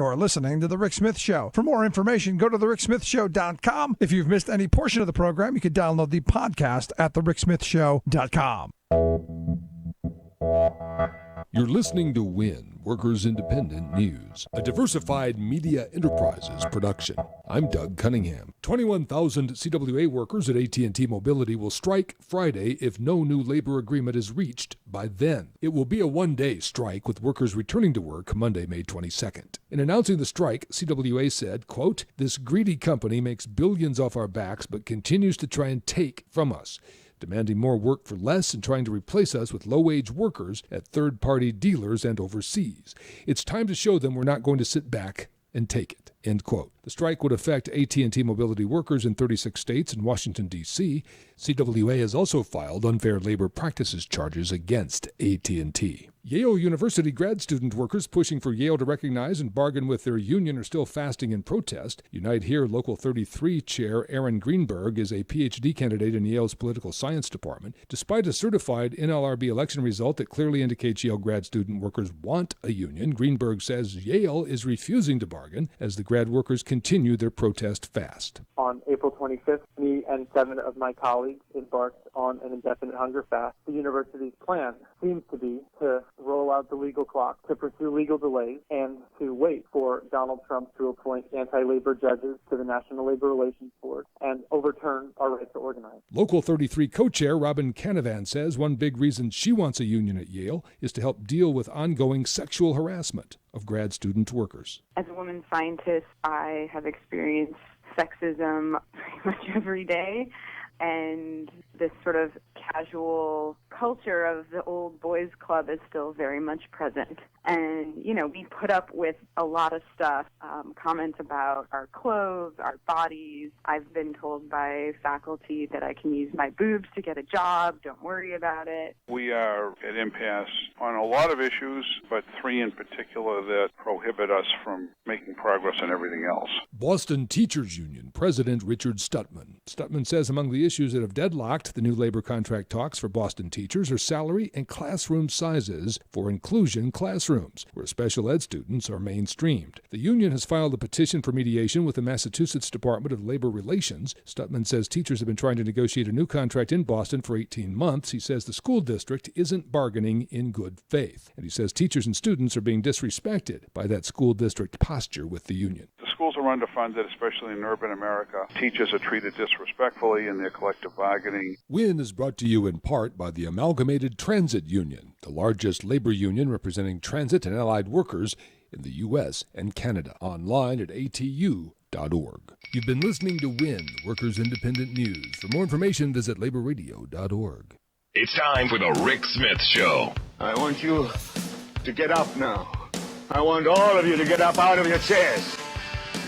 You're listening to The Rick Smith Show. For more information, go to thericksmithshow.com. If you've missed any portion of the program, you can download the podcast at thericksmithshow.com. You're listening to WIN, Workers Independent News, a diversified media enterprises production. I'm Doug Cunningham. 21,000 CWA workers at AT&T Mobility will strike Friday if no new labor agreement is reached by then. It will be a one-day strike with workers returning to work Monday, May 22nd. In announcing the strike, CWA said, quote, "This greedy company makes billions off our backs but continues to try and take from us, demanding more work for less and trying to replace us with low-wage workers at third-party dealers and overseas. It's time to show them we're not going to sit back and take it," end quote. The strike would affect AT&T Mobility workers in 36 states and Washington, D.C. CWA has also filed unfair labor practices charges against AT&T. Yale University grad student workers pushing for Yale to recognize and bargain with their union are still fasting in protest. Unite Here Local 33 chair Aaron Greenberg is a Ph.D. candidate in Yale's political science department. Despite a certified NLRB election result that clearly indicates Yale grad student workers want a union, Greenberg says Yale is refusing to bargain as the grad workers continue their protest fast. On April 25th, me and 7 of my colleagues embarked on an indefinite hunger fast. The university's plan seems to be to roll out the legal clock, to pursue legal delays, and to wait for Donald Trump to appoint anti-labor judges to the National Labor Relations Board and overturn our right to organize. Local 33 co-chair Robin Canavan says one big reason she wants a union at Yale is to help deal with ongoing sexual harassment of grad student workers. As a woman scientist, I have experienced sexism pretty much every day, and this sort of casual culture of the old boys club is still very much present. And, you know, we put up with a lot of stuff, comments about our clothes, our bodies. I've been told by faculty that I can use my boobs to get a job. Don't worry about it. We are at impasse on a lot of issues, but 3 in particular that prohibit us from making progress on everything else. Boston Teachers Union President Richard Stutman. Stutman says among the issues that have deadlocked the new labor contract talks for Boston teachers are salary and classroom sizes for inclusion classrooms, where special ed students are mainstreamed. The union has filed a petition for mediation with the Massachusetts Department of Labor Relations. Stutman says teachers have been trying to negotiate a new contract in Boston for 18 months. He says the school district isn't bargaining in good faith. And he says teachers and students are being disrespected by that school district posture with the union. The schools are underfunded, especially in urban America. Teachers are treated disrespectfully in their collective bargaining. WIN is brought to you in part by the Amalgamated Transit Union, the largest labor union representing transit and allied workers in the U.S. and Canada. Online at atu.org. You've been listening to WIN, Workers Independent News. For more information, visit laborradio.org. It's time for the Rick Smith Show. I want you to get up now. I want all of you to get up out of your chairs.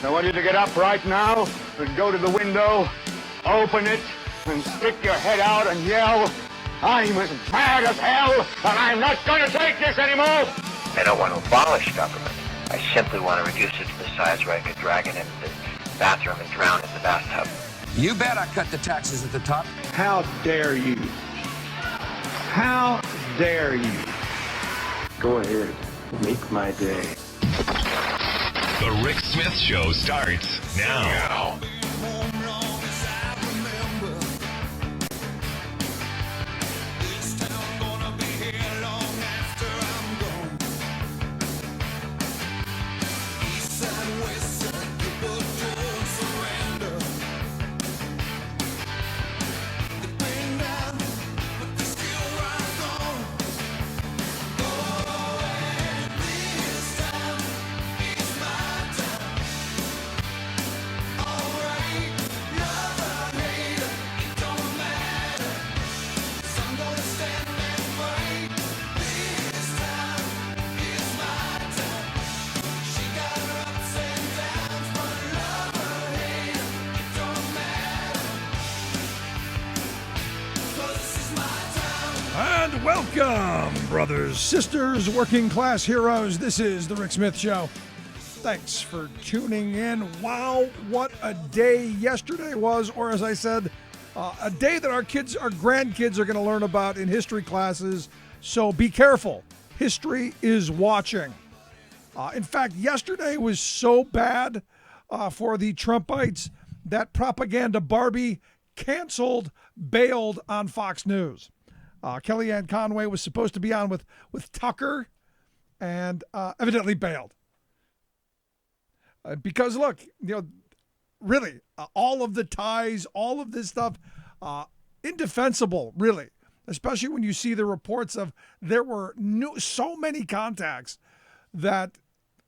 I want you to get up right now and go to the window, open it, and stick your head out and yell, "I'm as mad as hell, and I'm not going to take this anymore!" I don't want to abolish government. I simply want to reduce it to the size where I could drag it into the bathroom and drown in the bathtub. You bet I cut the taxes at the top. How dare you? How dare you? Go ahead, make my day. The Rick Smith Show starts now. Welcome, brothers, sisters, working class heroes. This is the Rick Smith Show. Thanks for tuning in. Wow, what a day yesterday was, or as I said, a day that our grandkids are going to learn about in history classes. So be careful. History is watching. In fact, yesterday was so bad for the Trumpites that Propaganda Barbie bailed on Fox News. Kellyanne Conway was supposed to be on with Tucker and evidently bailed. Because, look, really, all of the ties, all of this stuff, indefensible, really, especially when you see the reports of there were so many contacts that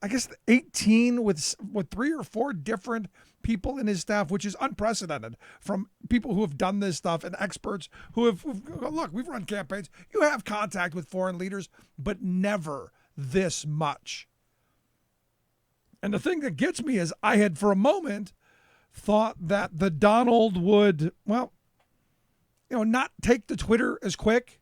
I guess 18 with 3 or 4 different people in his staff, which is unprecedented from people who have done this stuff and experts who've look, we've run campaigns. You have contact with foreign leaders, but never this much. And the thing that gets me is I had for a moment thought that the Donald would, not take to Twitter as quick,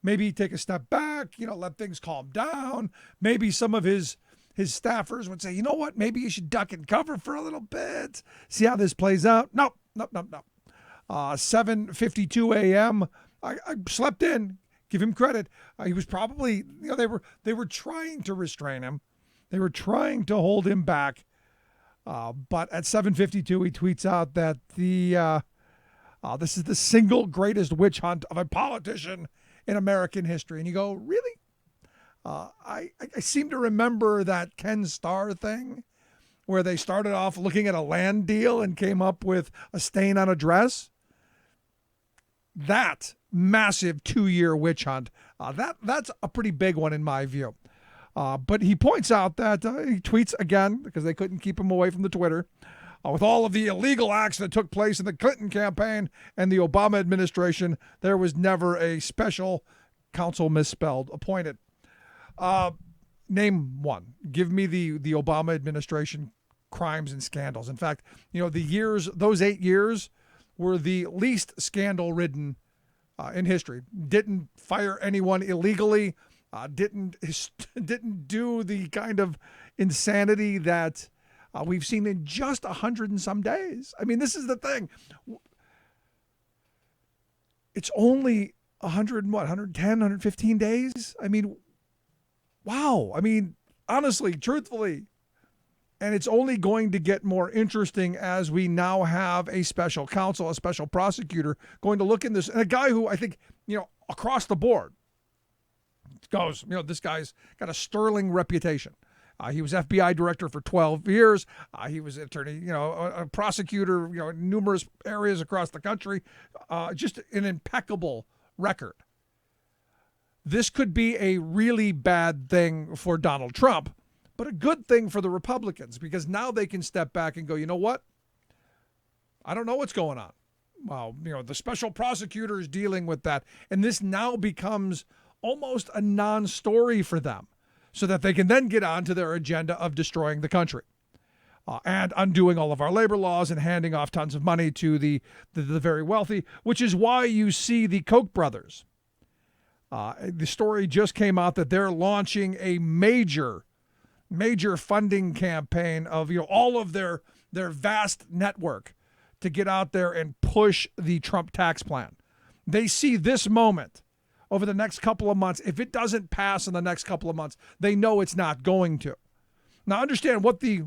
maybe take a step back, let things calm down. Maybe some of his staffers would say, you know what, maybe you should duck and cover for a little bit, see how this plays out. Nope. 7:52 a.m. I slept in. Give him credit. He was probably, they were trying to restrain him. They were trying to hold him back. But at 7:52, he tweets out that this is the single greatest witch hunt of a politician in American history. And you go, really? I seem to remember that Ken Starr thing where they started off looking at a land deal and came up with a stain on a dress. That massive 2-year witch hunt, that's a pretty big one in my view. But he points out that he tweets again because they couldn't keep him away from the Twitter. With all of the illegal acts that took place in the Clinton campaign and the Obama administration, there was never a special counsel misspelled appointed. Name one. Give me the Obama administration crimes and scandals. In fact, those 8 years were the least scandal-ridden in history. Didn't fire anyone illegally. Didn't do the kind of insanity that we've seen in just 100 and some days. I mean, this is the thing. It's only 110, 115 days. I mean, wow. I mean, honestly, truthfully, and it's only going to get more interesting as we now have a special counsel, a special prosecutor going to look in this, and a guy who I think, across the board goes, this guy's got a sterling reputation. He was FBI director for 12 years. He was attorney, a prosecutor, in numerous areas across the country. Just an impeccable record. This could be a really bad thing for Donald Trump, but a good thing for the Republicans because now they can step back and go, you know what? I don't know what's going on. Well, the special prosecutor is dealing with that. And this now becomes almost a non-story for them so that they can then get on to their agenda of destroying the country and undoing all of our labor laws and handing off tons of money to the very wealthy, which is why you see the Koch brothers. The story just came out that they're launching a major funding campaign of all of their vast network to get out there and push the Trump tax plan. They see this moment over the next couple of months. If it doesn't pass in the next couple of months, they know it's not going to. Now understand what the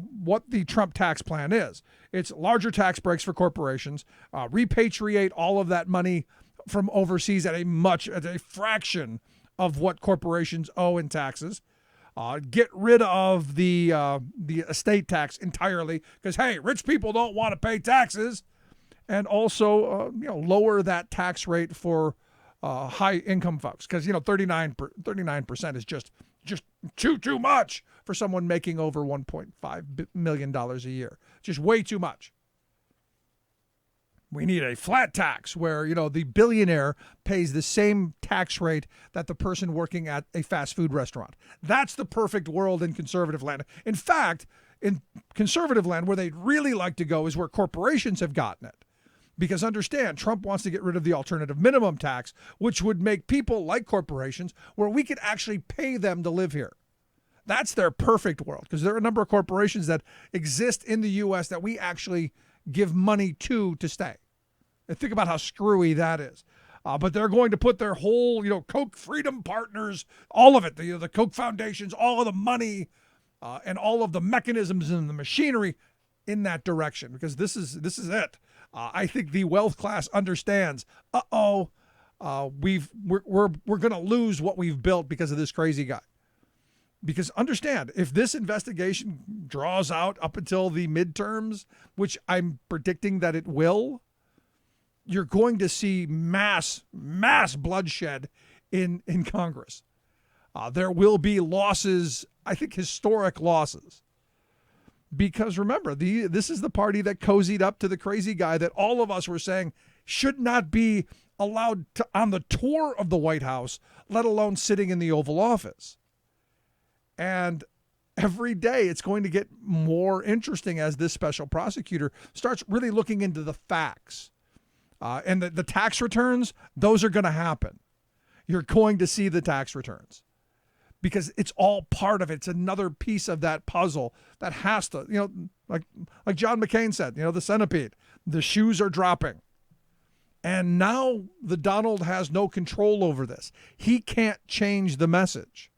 Trump tax plan is. It's larger tax breaks for corporations, repatriate all of that money from overseas at a fraction of what corporations owe in taxes. Get rid of the estate tax entirely because, hey, rich people don't want to pay taxes. And also, lower that tax rate for high income folks because, 39% is just too much for someone making over $1.5 million a year. Just way too much. We need a flat tax where, the billionaire pays the same tax rate that the person working at a fast food restaurant. That's the perfect world in conservative land. In fact, in conservative land, where they'd really like to go is where corporations have gotten it. Because understand, Trump wants to get rid of the alternative minimum tax, which would make people like corporations where we could actually pay them to live here. That's their perfect world because there are a number of corporations that exist in the U.S. that we actually give money to stay. And think about how screwy that is. But they're going to put their whole, Koch Freedom Partners, all of it, the Koch foundations, all of the money and all of the mechanisms and the machinery in that direction, because this is it. I think the wealth class understands. We're going to lose what we've built because of this crazy guy. Because understand, if this investigation draws out up until the midterms, which I'm predicting that it will, you're going to see mass bloodshed in Congress. There will be losses, I think historic losses. Because remember, this is the party that cozied up to the crazy guy that all of us were saying should not be allowed to on the tour of the White House, let alone sitting in the Oval Office. And every day it's going to get more interesting as this special prosecutor starts really looking into the facts. And the tax returns, those are going to happen. You're going to see the tax returns because it's all part of it. It's another piece of that puzzle that has to, like John McCain said, the centipede, the shoes are dropping. And now the Donald has no control over this. He can't change the message.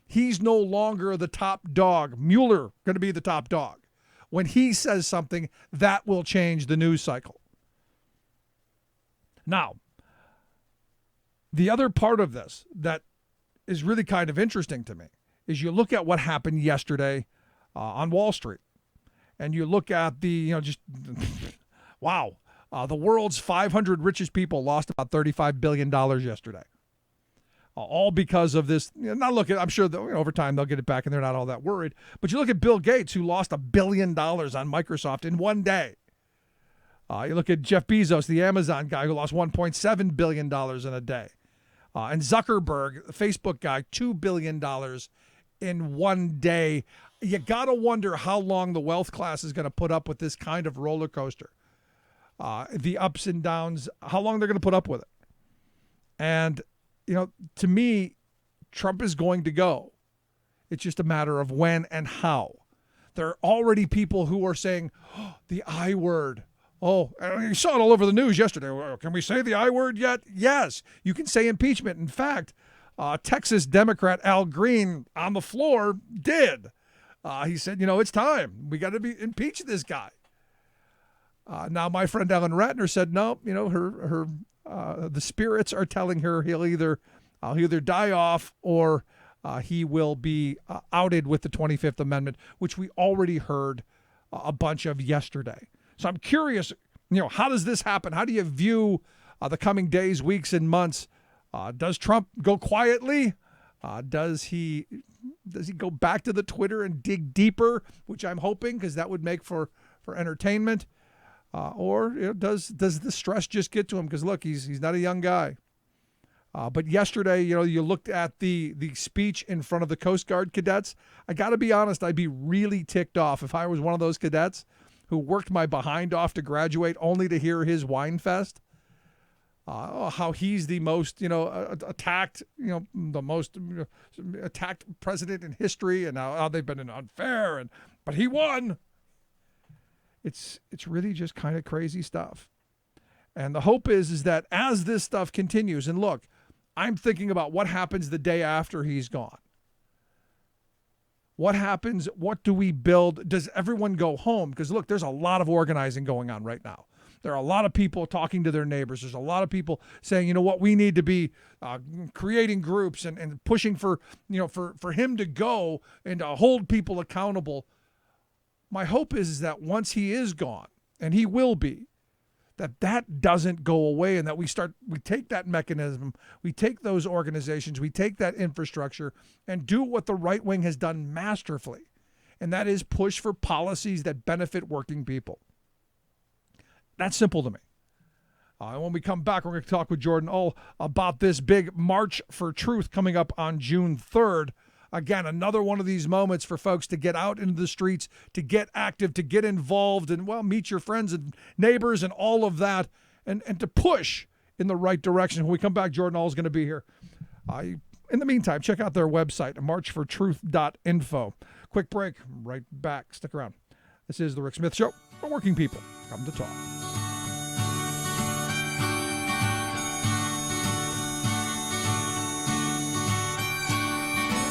He's no longer the top dog. Mueller going to be the top dog. When he says something, that will change the news cycle. Now, the other part of this that is really kind of interesting to me is you look at what happened yesterday on Wall Street, and you look at wow, the world's 500 richest people lost about $35 billion yesterday. All because of this. I'm sure that over time they'll get it back and they're not all that worried. But you look at Bill Gates, who lost $1 billion on Microsoft in one day. You look at Jeff Bezos, the Amazon guy, who lost $1.7 billion in a day. And Zuckerberg, the Facebook guy, $2 billion in one day. You got to wonder how long the wealth class is going to put up with this kind of roller coaster. The ups and downs, how long they're going to put up with it. And to me, Trump is going to go. It's just a matter of when and how. There are already people who are saying, the I word. Oh, you saw it all over the news yesterday. Can we say the I word yet? Yes, you can say impeachment. In fact, Texas Democrat Al Green on the floor did. He said, it's time. We got to impeach this guy. Now, my friend Ellen Ratner said, no, her the spirits are telling her he'll either die off or he will be outed with the 25th Amendment, which we already heard a bunch of yesterday. So I'm curious, how does this happen? How do you view the coming days, weeks, and months? Does Trump go quietly? Does he go back to the Twitter and dig deeper, which I'm hoping, because that would make for entertainment? Or does the stress just get to him? Because look, he's not a young guy. But yesterday, you looked at the speech in front of the Coast Guard cadets. I got to be honest, I'd be really ticked off if I was one of those cadets who worked my behind off to graduate only to hear his whine fest. How he's the most, attacked, the most attacked president in history, and how they've been unfair, but he won. It's really just kind of crazy stuff. And the hope is that as this stuff continues, and look, I'm thinking about what happens the day after he's gone. What happens? What do we build? Does everyone go home? Because look, there's a lot of organizing going on right now. There are a lot of people talking to their neighbors. There's a lot of people saying, we need to be creating groups and pushing for him to go and to hold people accountable. My hope is that once he is gone, and he will be, that doesn't go away, and that we take that mechanism, we take those organizations, we take that infrastructure and do what the right wing has done masterfully, and that is push for policies that benefit working people. That's simple to me. And when we come back, we're going to talk with Jordan all about this big March for Truth coming up on June 3rd. Again, another one of these moments for folks to get out into the streets, to get active, to get involved, and, meet your friends and neighbors and all of that, and to push in the right direction. When we come back, Jordan All is going to be here. In the meantime, check out their website, marchfortruth.info. Quick break. Right back. Stick around. This is The Rick Smith Show, for working people. Come to talk.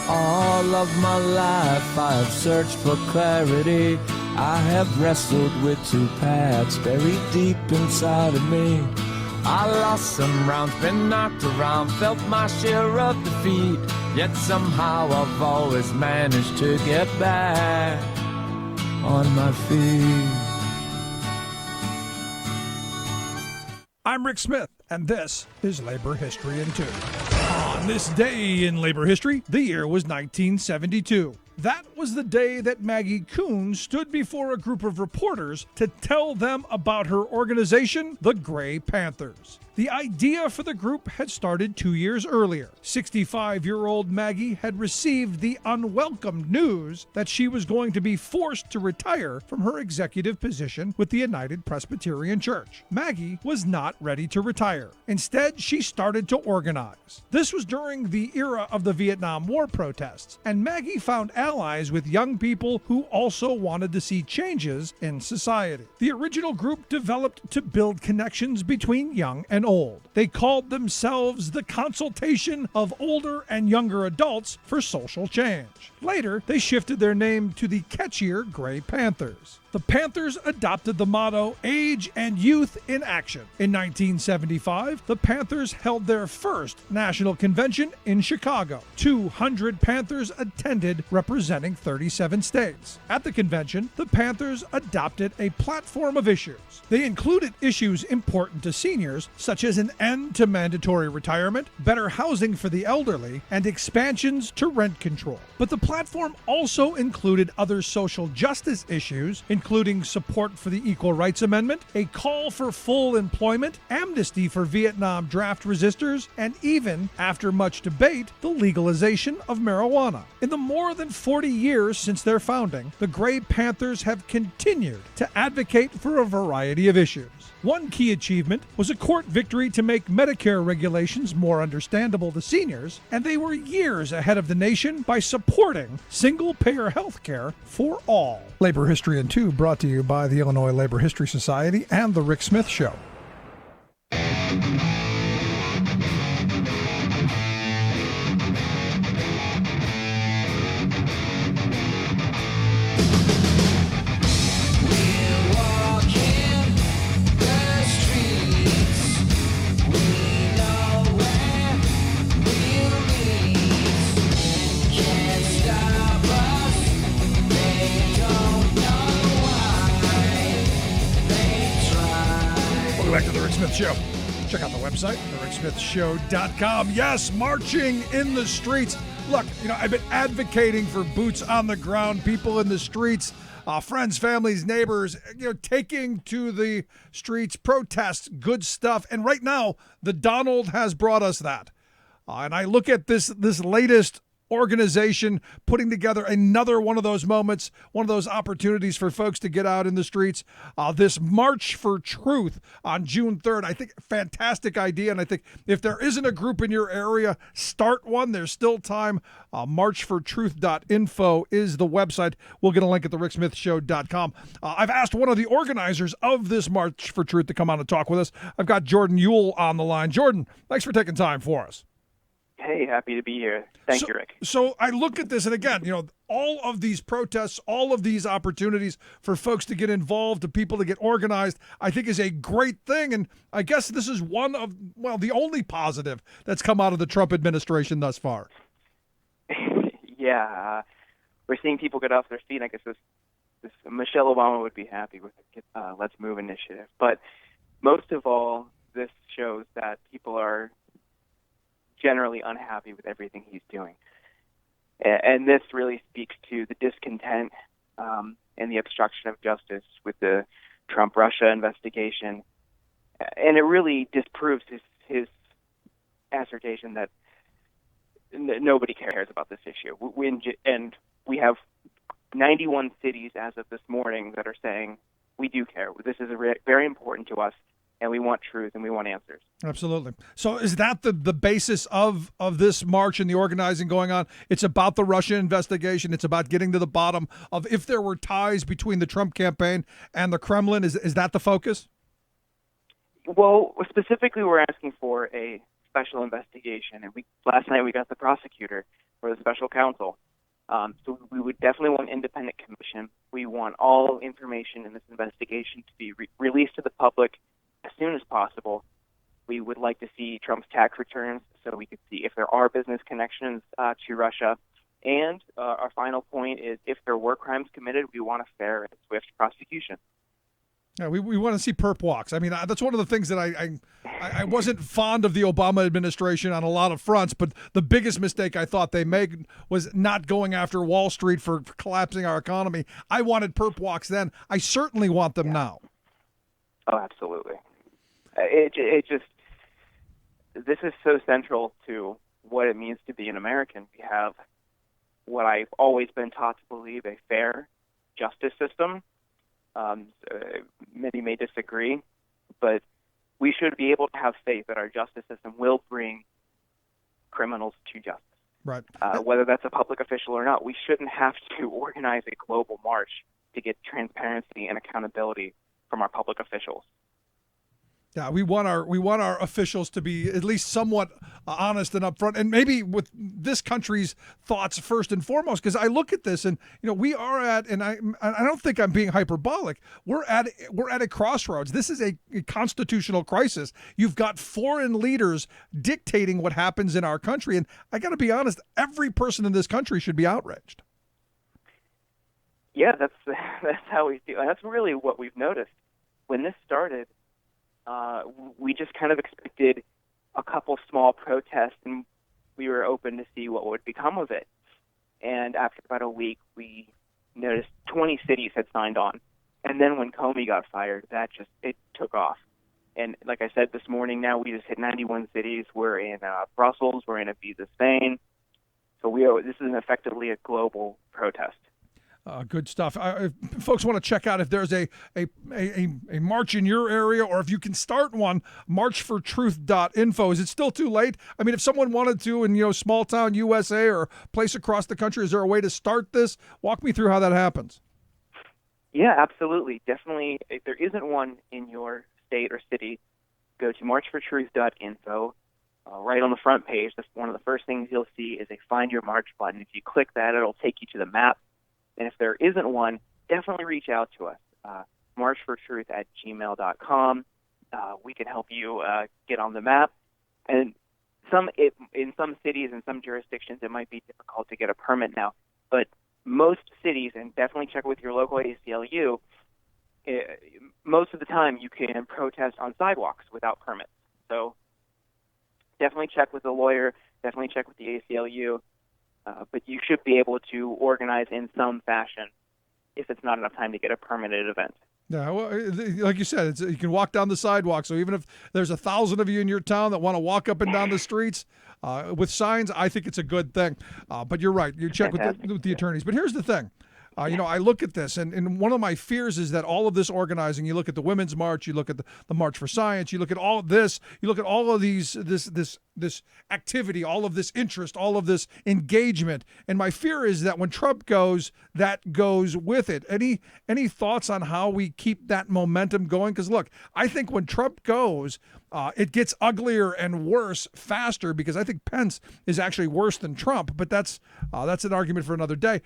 All of my life I have searched for clarity. I have wrestled with two paths buried deep inside of me. I lost some rounds, been knocked around, felt my share of defeat. Yet somehow I've always managed to get back on my feet. I'm Rick Smith, and this is Labor History in 2. On this day in labor history, the year was 1972. That was the day that Maggie Kuhn stood before a group of reporters to tell them about her organization, the Gray Panthers. The idea for the group had started 2 years earlier. 65-year-old Maggie had received the unwelcome news that she was going to be forced to retire from her executive position with the United Presbyterian Church. Maggie was not ready to retire. Instead, she started to organize. This was during the era of the Vietnam War protests, and Maggie found allies with young people who also wanted to see changes in society. The original group developed to build connections between young and old. They called themselves the Consultation of Older and Younger Adults for Social Change. Later, they shifted their name to the catchier Gray Panthers. The Panthers adopted the motto, Age and Youth in Action. In 1975, the Panthers held their first national convention in Chicago. 200 Panthers attended, representing 37 states. At the convention, the Panthers adopted a platform of issues. They included issues important to seniors, such as an end to mandatory retirement, better housing for the elderly, and expansions to rent control. But the platform also included other social justice issues, including support for the Equal Rights Amendment, a call for full employment, amnesty for Vietnam draft resistors, and even, after much debate, the legalization of marijuana. In the more than 40 years since their founding, the Gray Panthers have continued to advocate for a variety of issues. One key achievement was a court victory to make Medicare regulations more understandable to seniors, and they were years ahead of the nation by supporting single-payer health care for all. Labor History in 2 brought to you by the Illinois Labor History Society and The Rick Smith Show. Back to the Rick Smith Show. Check out the website, thericksmithshow.com. Yes, marching in the streets. Look, I've been advocating for boots on the ground, people in the streets, friends, families, neighbors, taking to the streets, protests, good stuff. And right now, the Donald has brought us that. And I look at this latest organization putting together another one of those moments, one of those opportunities for folks to get out in the streets. This March for Truth on June 3rd, I think fantastic idea. And I think if there isn't a group in your area, start one. There's still time. Marchfortruth.info is the website. We'll get a link at thericksmithshow.com. I've asked one of the organizers of this March for Truth to come on and talk with us. I've got Jordan Ewell on the line. Jordan, thanks for taking time for us. Hey, happy to be here. Thank you, Rick. So I look at this, and again, all of these protests, all of these opportunities for folks to get involved, to people to get organized, I think is a great thing. And I guess this is one of, the only positive that's come out of the Trump administration thus far. Yeah, we're seeing people get off their feet. I guess this Michelle Obama would be happy with the Let's Move initiative. But most of all, this shows that people are generally unhappy with everything he's doing. And this really speaks to the discontent and the obstruction of justice with the Trump-Russia investigation. And it really disproves his assertion that nobody cares about this issue. And we have 91 cities as of this morning that are saying, we do care. This is very important to us. And we want truth and we want answers. Absolutely. So is that the basis of this march and the organizing going on? It's about the Russia investigation. It's about getting to the bottom of if there were ties between the Trump campaign and the Kremlin. Is that the focus? Well, specifically, we're asking for a special investigation. And last night we got the prosecutor. or the special counsel. So we would definitely want an independent commission. We want all information in this investigation to be released to the public as soon as possible. We would like to see Trump's tax returns so we could see if there are business connections to Russia. And our final point is if there were crimes committed, we want a fair and swift prosecution. Yeah, we want to see perp walks. I mean, that's one of the things that I wasn't fond of the Obama administration on a lot of fronts, but the biggest mistake I thought they made was not going after Wall Street for collapsing our economy. I wanted perp walks then. I certainly want them now. Oh, absolutely. It just, this is so central to what it means to be an American. We have what I've always been taught to believe, a fair justice system. Many may disagree, but we should be able to have faith that our justice system will bring criminals to justice. Right. Whether that's a public official or not, we shouldn't have to organize a global march to get transparency and accountability from our public officials. Yeah, we want our officials to be at least somewhat honest and upfront, and maybe with this country's thoughts first and foremost. Because I look at this, and we are at, and I don't think I'm being hyperbolic. We're at a crossroads. This is a constitutional crisis. You've got foreign leaders dictating what happens in our country, and I got to be honest. Every person in this country should be outraged. Yeah, that's how we feel. And that's really what we've noticed when this started. We just kind of expected a couple small protests, and we were open to see what would become of it. And after about a week, we noticed 20 cities had signed on. And then when Comey got fired, it took off. And like I said this morning, now we just hit 91 cities. We're in Brussels. We're in Ibiza, Spain. So this is effectively a global protest. Good stuff. If folks want to check out if there's a march in your area, or if you can start one, marchfortruth.info. Is it still too late? I mean, if someone wanted to in small town USA or place across the country, is there a way to start this? Walk me through how that happens. Yeah, absolutely. Definitely. If there isn't one in your state or city, go to marchfortruth.info. Right on the front page, one of the first things you'll see is a Find Your March button. If you click that, it'll take you to the map. And if there isn't one, definitely reach out to us. marchfortruth@gmail.com. We can help you get on the map. And in some cities and some jurisdictions, it might be difficult to get a permit now. But most cities, and definitely check with your local ACLU, most of the time you can protest on sidewalks without permits. So definitely check with a lawyer. Definitely check with the ACLU. But you should be able to organize in some fashion if it's not enough time to get a permitted event. Yeah, well, like you said, you can walk down the sidewalk. So even if there's 1,000 of you in your town that want to walk up and down the streets with signs, I think it's a good thing. But you're right. You check with the attorneys. But here's the thing. I look at this, and one of my fears is that all of this organizing, you look at the Women's March, you look at the March for Science, you look at all of this, you look at all of this activity, all of this interest, all of this engagement, and my fear is that when Trump goes, that goes with it. Any thoughts on how we keep that momentum going? Because look, I think when Trump goes, it gets uglier and worse faster, because I think Pence is actually worse than Trump, but that's an argument for another day.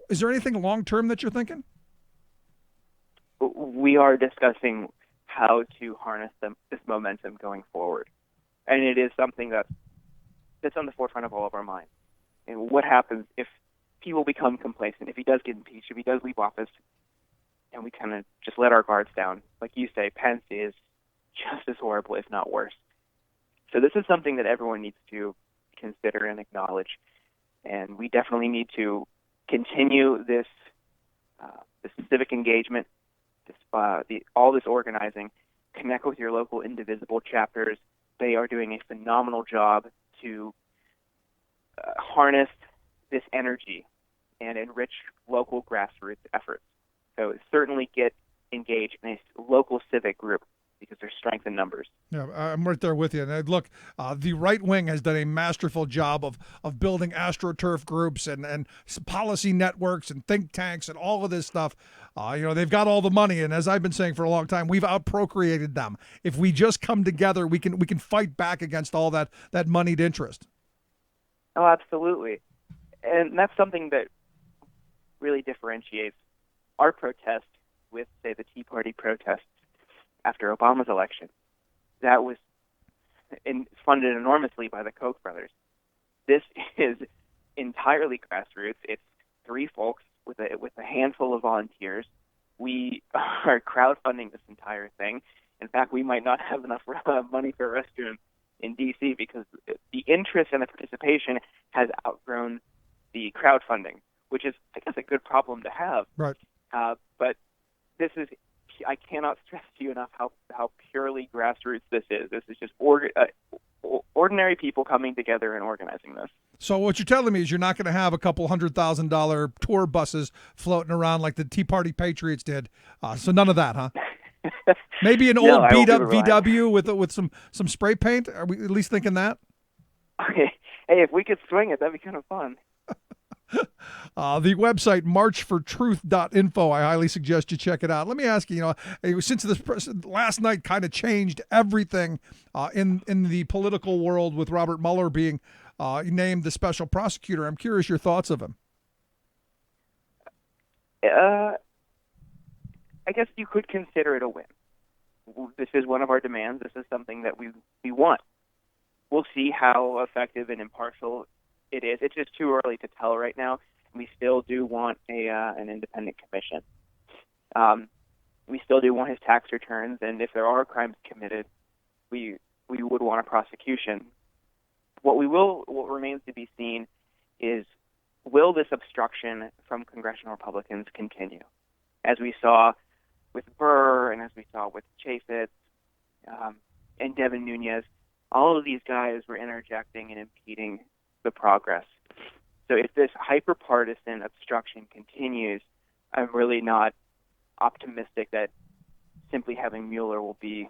Is there anything long-term that you're thinking? We are discussing how to harness this momentum going forward. And it is something that's on the forefront of all of our minds. And what happens if people become complacent, if he does get impeached, if he does leave office, and we kind of just let our guards down? Like you say, Pence is just as horrible, if not worse. So this is something that everyone needs to consider and acknowledge. And we definitely need to continue this civic engagement, all this organizing. Connect with your local indivisible chapters. They are doing a phenomenal job to harness this energy and enrich local grassroots efforts. So certainly get engaged in a local civic group, because there's strength in numbers. Yeah, I'm right there with you. And look, the right wing has done a masterful job of building AstroTurf groups and policy networks and think tanks and all of this stuff. They've got all the money, and as I've been saying for a long time, we've outprocreated them. If we just come together, we can fight back against all that moneyed interest. Oh, absolutely. And that's something that really differentiates our protest with, say, the Tea Party protests after Obama's election. That was funded enormously by the Koch brothers. This is entirely grassroots. It's three folks with a handful of volunteers. We are crowdfunding this entire thing. In fact, we might not have enough money for a restroom in D.C. because the interest and the participation has outgrown the crowdfunding, which is, I guess, a good problem to have. Right. But this is, I cannot stress to you enough how purely grassroots this is. This is just ordinary people coming together and organizing this. So what you're telling me is you're not going to have a couple $100,000 tour buses floating around like the Tea Party Patriots did. So none of that, huh? Maybe an old beat up VW with some spray paint. Are we at least thinking that? Okay. Hey, if we could swing it, that'd be kind of fun. The website marchfortruth.info. I highly suggest you check it out. Let me ask you, since this last night kind of changed everything in the political world with Robert Mueller being named the special prosecutor, I'm curious your thoughts of him. I guess you could consider it a win. This is one of our demands. This is something that we want. We'll see how effective and impartial it is. It's just too early to tell right now. We still do want an independent commission. We still do want his tax returns, and if there are crimes committed, we would want a prosecution. What remains to be seen is, will this obstruction from congressional Republicans continue? As we saw with Burr and as we saw with Chaffetz and Devin Nunes, all of these guys were interjecting and impeding the progress. So if this hyper-partisan obstruction continues, I'm really not optimistic that simply having Mueller will be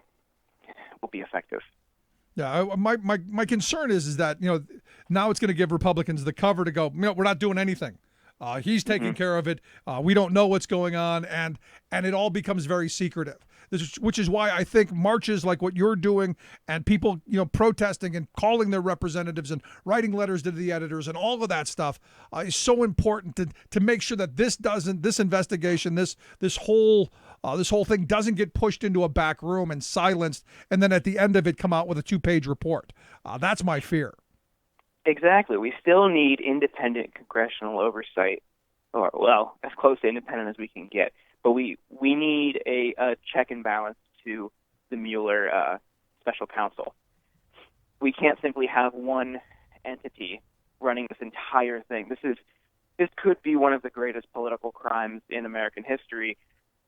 effective. Yeah, my concern is that now it's going to give Republicans the cover to go, we're not doing anything. He's taking care of it. We don't know what's going on, and it all becomes very secretive. Which is why I think marches like what you're doing and people protesting and calling their representatives and writing letters to the editors and all of that stuff is so important to make sure that this investigation, this whole thing doesn't get pushed into a back room and silenced, and then at the end of it come out with a 2-page report. That's my fear. Exactly. We still need independent congressional oversight, or, well, as close to independent as we can get. But we need a check and balance to the Mueller special counsel. We can't simply have one entity running this entire thing. This could be one of the greatest political crimes in American history.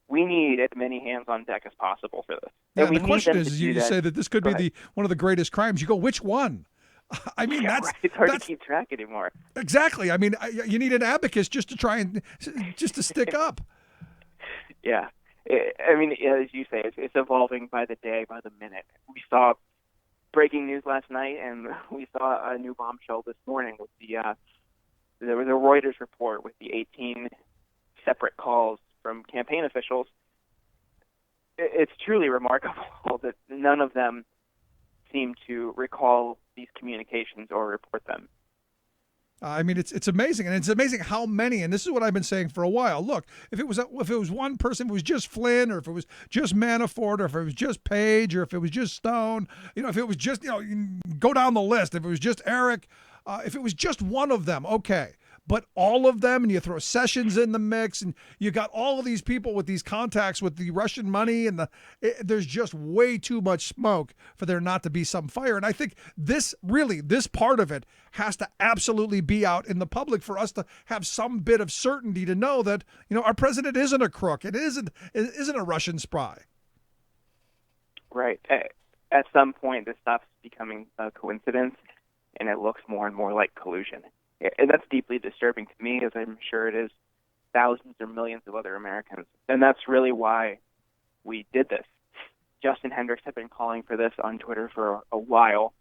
We need as many hands on deck as possible for this. Yeah, and the question is, you say that this could be one of the greatest crimes. You go, which one? I mean, it's hard to keep track anymore. Exactly. I mean, you need an abacus just to stick up. Yeah. I mean, as you say, it's evolving by the day, by the minute. We saw breaking news last night, and we saw a new bombshell this morning with there was a Reuters report with the 18 separate calls from campaign officials. It's truly remarkable that none of them seem to recall these communications or report them. I mean, it's amazing, and it's amazing how many. And this is what I've been saying for a while. Look, if it was one person, if it was just Flynn, or if it was just Manafort, or if it was just Page, or if it was just Stone, if it was just go down the list. If it was just Eric, if it was just one of them, okay. But all of them, and you throw Sessions in the mix, and you got all of these people with these contacts with the Russian money, and there's just way too much smoke for there not to be some fire. And I think this part of it has to absolutely be out in the public for us to have some bit of certainty to know that our president isn't a crook. It isn't a Russian spy. Right. At some point, this stops becoming a coincidence, and it looks more and more like collusion. And that's deeply disturbing to me, as I'm sure it is thousands or millions of other Americans. And that's really why we did this. Justin Hendricks had been calling for this on Twitter for a while,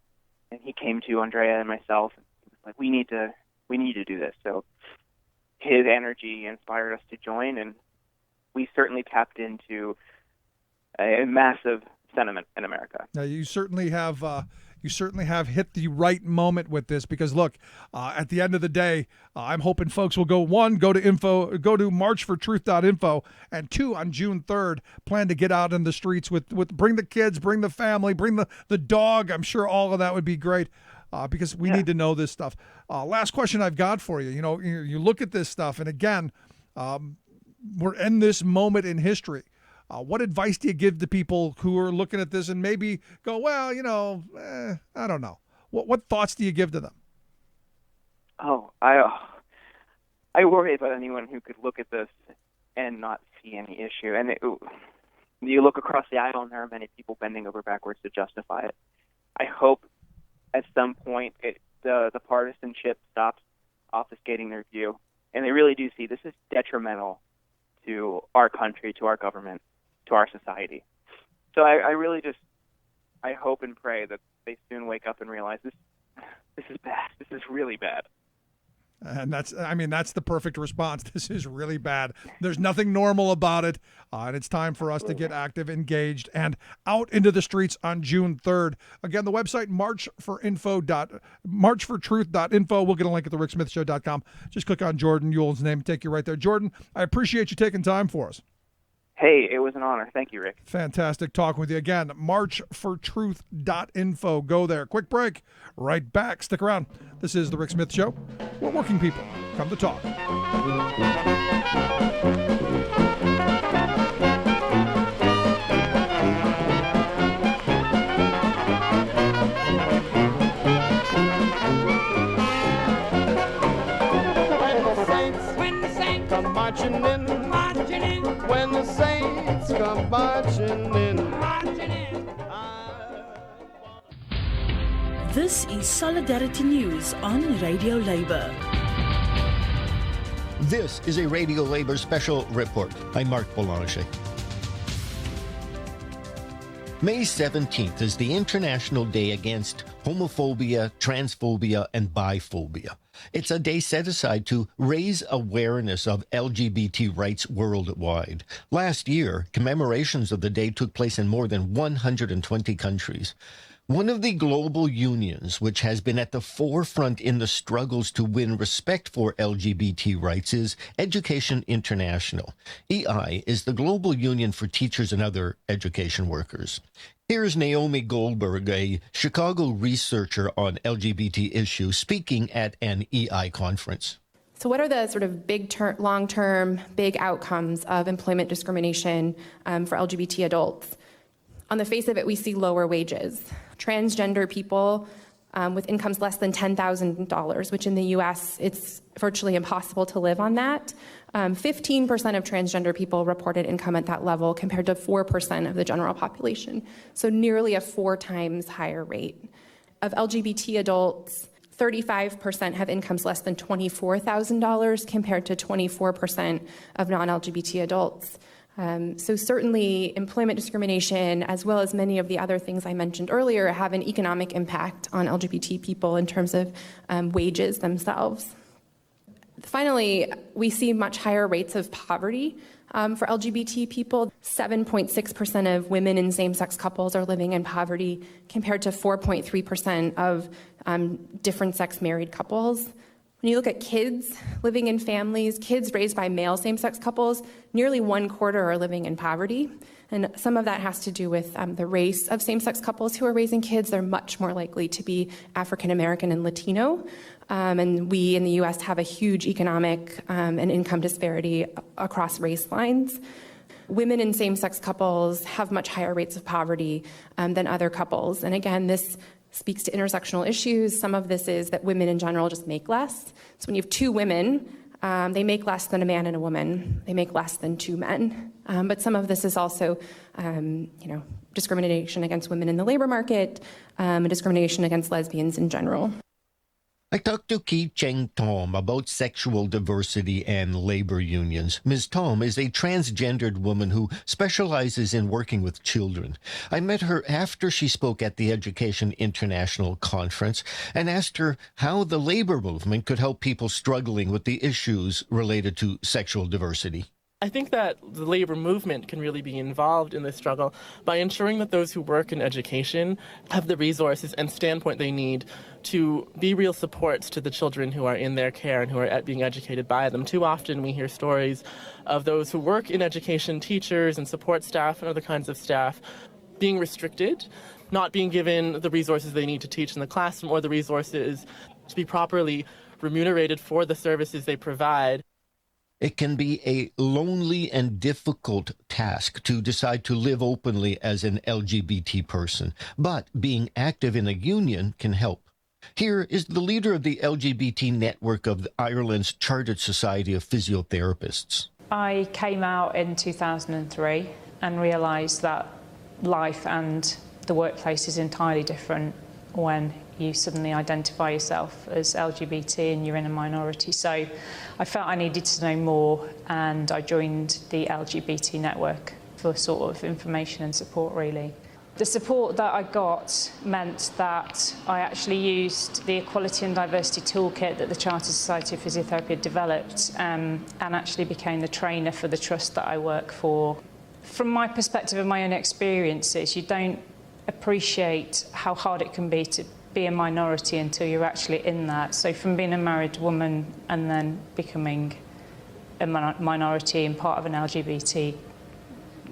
and he came to Andrea and myself, and he was like, we need to do this. So his energy inspired us to join, and we certainly tapped into a massive sentiment in America. Now, you certainly have you certainly have hit the right moment with this because, look, at the end of the day, I'm hoping folks will go to marchfortruth.info, and 2, on June 3rd, plan to get out in the streets with bring the kids, bring the family, bring the dog. I'm sure all of that would be great. Because we need to know this stuff. Last question I've got for you. You look at this stuff, and again, we're in this moment in history. What advice do you give to people who are looking at this and maybe go, well, I don't know. What thoughts do you give to them? Oh, I worry about anyone who could look at this and not see any issue. And you look across the aisle, and there are many people bending over backwards to justify it. I hope at some point the partisanship stops obfuscating their view, and they really do see this is detrimental to our country, to our government, to our society. So I really just hope and pray that they soon wake up and realize this is bad. This is really bad. And that's the perfect response. This is really bad. There's nothing normal about it. And it's time for us to get active, engaged, and out into the streets on June 3rd. Again, the website, marchfortruth.info. We'll get a link at thericksmithshow.com. Just click on Jordan Ewell's name, take you right there. Jordan, I appreciate you taking time for us. Hey, it was an honor. Thank you, Rick. Fantastic talking with you. Again, marchfortruth.info. Go there. Quick break. Right back. Stick around. This is The Rick Smith Show, where working people come to talk. When the saints come marching in, when the saints come marching in. This is Solidarity News on Radio Labour. This is a Radio Labour special report. I'm Mark Boulanger. May 17th is the International Day Against Homophobia, Transphobia, and Biphobia. It's a day set aside to raise awareness of LGBT rights worldwide. Last year, commemorations of the day took place in more than 120 countries. One of the global unions which has been at the forefront in the struggles to win respect for LGBT rights is Education International. EI is the global union for teachers and other education workers. Here's Naomi Goldberg, a Chicago researcher on LGBT issues, speaking at an EI conference. So what are the sort of long-term, big outcomes of employment discrimination for LGBT adults? On the face of it, we see lower wages. Transgender people with incomes less than $10,000, which in the U.S., it's virtually impossible to live on that. 15% of transgender people reported income at that level compared to 4% of the general population. So nearly a 4 times higher rate. Of LGBT adults, 35% have incomes less than $24,000 compared to 24% of non-LGBT adults. So certainly employment discrimination, as well as many of the other things I mentioned earlier, have an economic impact on LGBT people in terms of wages themselves. Finally, we see much higher rates of poverty for LGBT people. 7.6% of women in same-sex couples are living in poverty compared to 4.3% of different-sex married couples. When you look at kids living in families, kids raised by male same-sex couples, nearly 1/4 are living in poverty. And some of that has to do with the race of same-sex couples who are raising kids. They're much more likely to be African American and Latino. And we in the U.S. have a huge economic and income disparity across race lines. Women in same-sex couples have much higher rates of poverty than other couples. And again, this speaks to intersectional issues. Some of this is that women in general just make less. So when you have 2 women, they make less than a man and a woman. They make less than 2 men. But some of this is also, discrimination against women in the labor market, and discrimination against lesbians in general. I talked to Ki Cheng Tom about sexual diversity and labor unions. Ms. Tom is a transgendered woman who specializes in working with children. I met her after she spoke at the Education International Conference and asked her how the labor movement could help people struggling with the issues related to sexual diversity. I think that the labor movement can really be involved in this struggle by ensuring that those who work in education have the resources and standpoint they need to be real supports to the children who are in their care and who are being educated by them. Too often we hear stories of those who work in education, teachers and support staff and other kinds of staff, being restricted, not being given the resources they need to teach in the classroom or the resources to be properly remunerated for the services they provide. It can be a lonely and difficult task to decide to live openly as an LGBT person, but being active in a union can help. Here is the leader of the LGBT network of Ireland's Chartered Society of Physiotherapists. I came out in 2003 and realised that life and the workplace is entirely different when you suddenly identify yourself as LGBT and you're in a minority. So I felt I needed to know more, and I joined the LGBT network for sort of information and support, really. The support that I got meant that I actually used the Equality and Diversity Toolkit that the Chartered Society of Physiotherapy had developed, and actually became the trainer for the trust that I work for. From my perspective and my own experiences, you don't appreciate how hard it can be to be a minority until you're actually in that. So from being a married woman and then becoming a minority and part of an LGBT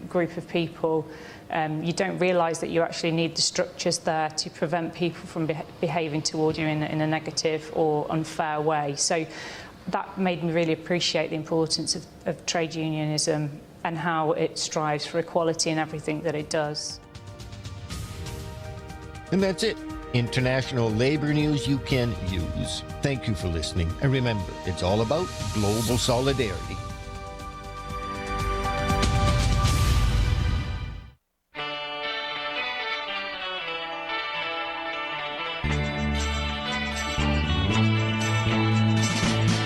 group of people, you don't realise that you actually need the structures there to prevent people from behaving toward you in a negative or unfair way. So that made me really appreciate the importance of trade unionism and how it strives for equality in everything that it does. And that's it. International labor news you can use. Thank you for listening. And remember, it's all about global solidarity.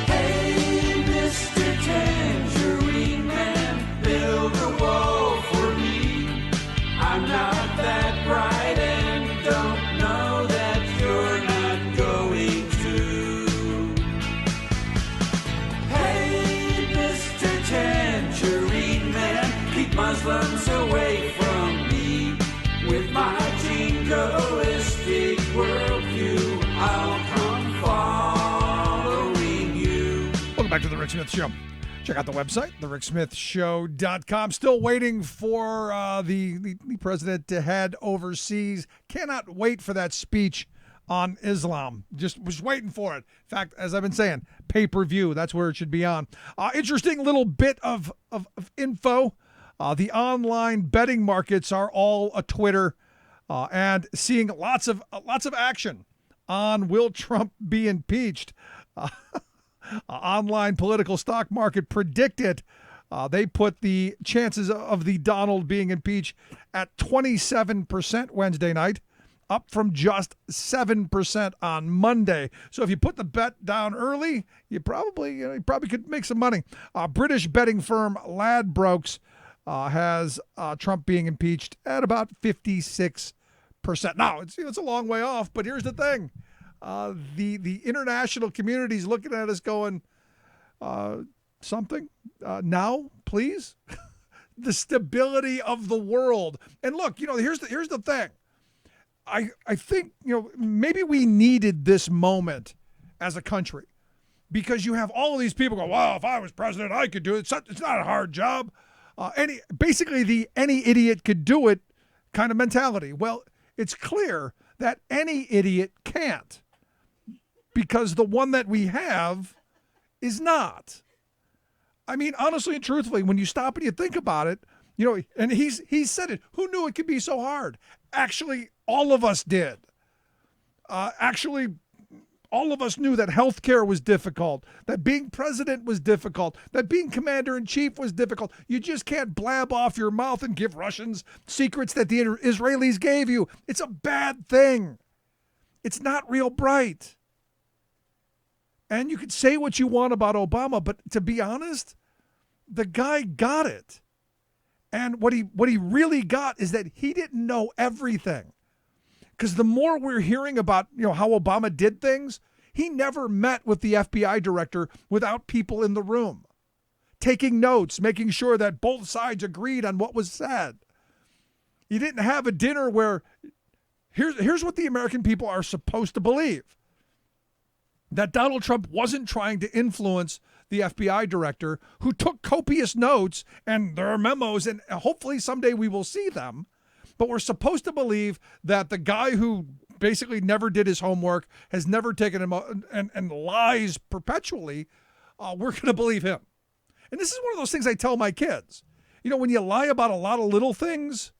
Hey, Mr. Tangerine Man, build a wall for me. I'm not that bright and don't know that you're not going to. Hey, Mr. Tangerine Man, keep Muslims away from me. With my jingoistic worldview, I'll come following you. Welcome back to The Rick Smith Show. Check out the website, thericksmithshow.com. Still waiting for the president to head overseas. Cannot wait for that speech on Islam. Just was waiting for it. In fact, as I've been saying, pay-per-view, that's where it should be on. Interesting little bit of info. The online betting markets are all a Twitter and seeing lots of action on will Trump be impeached. Online political stock market predicted. They put the chances of the Donald being impeached at 27% Wednesday night, up from just 7% on Monday. So if you put the bet down early, you probably could make some money. British betting firm Ladbrokes has Trump being impeached at about 56%. Now it's a long way off, but here's the thing. The international community is looking at us going, something now, please. The stability of the world. And look, here's the thing. I think, maybe we needed this moment as a country, because you have all of these people go, well, if I was president, I could do it. It's not a hard job. Any idiot could do it kind of mentality. Well, it's clear that any idiot can't, because the one that we have is not. I mean, honestly and truthfully, when you stop and you think about it, and he's said it, who knew it could be so hard? Actually, all of us did. All of us knew that healthcare was difficult, that being president was difficult, that being commander-in-chief was difficult. You just can't blab off your mouth and give Russians secrets that the Israelis gave you. It's a bad thing. It's not real bright. And you could say what you want about Obama, but to be honest, the guy got it. And what he really got is that he didn't know everything. Because the more we're hearing about, how Obama did things, he never met with the FBI director without people in the room. taking notes, making sure that both sides agreed on what was said. You didn't have a dinner where here's what the American people are supposed to believe. That Donald Trump wasn't trying to influence the FBI director, who took copious notes, and there are memos, and hopefully someday we will see them. But we're supposed to believe that the guy who basically never did his homework, has never taken him, and lies perpetually, we're going to believe him. And this is one of those things I tell my kids. You know, when you lie about a lot of little things,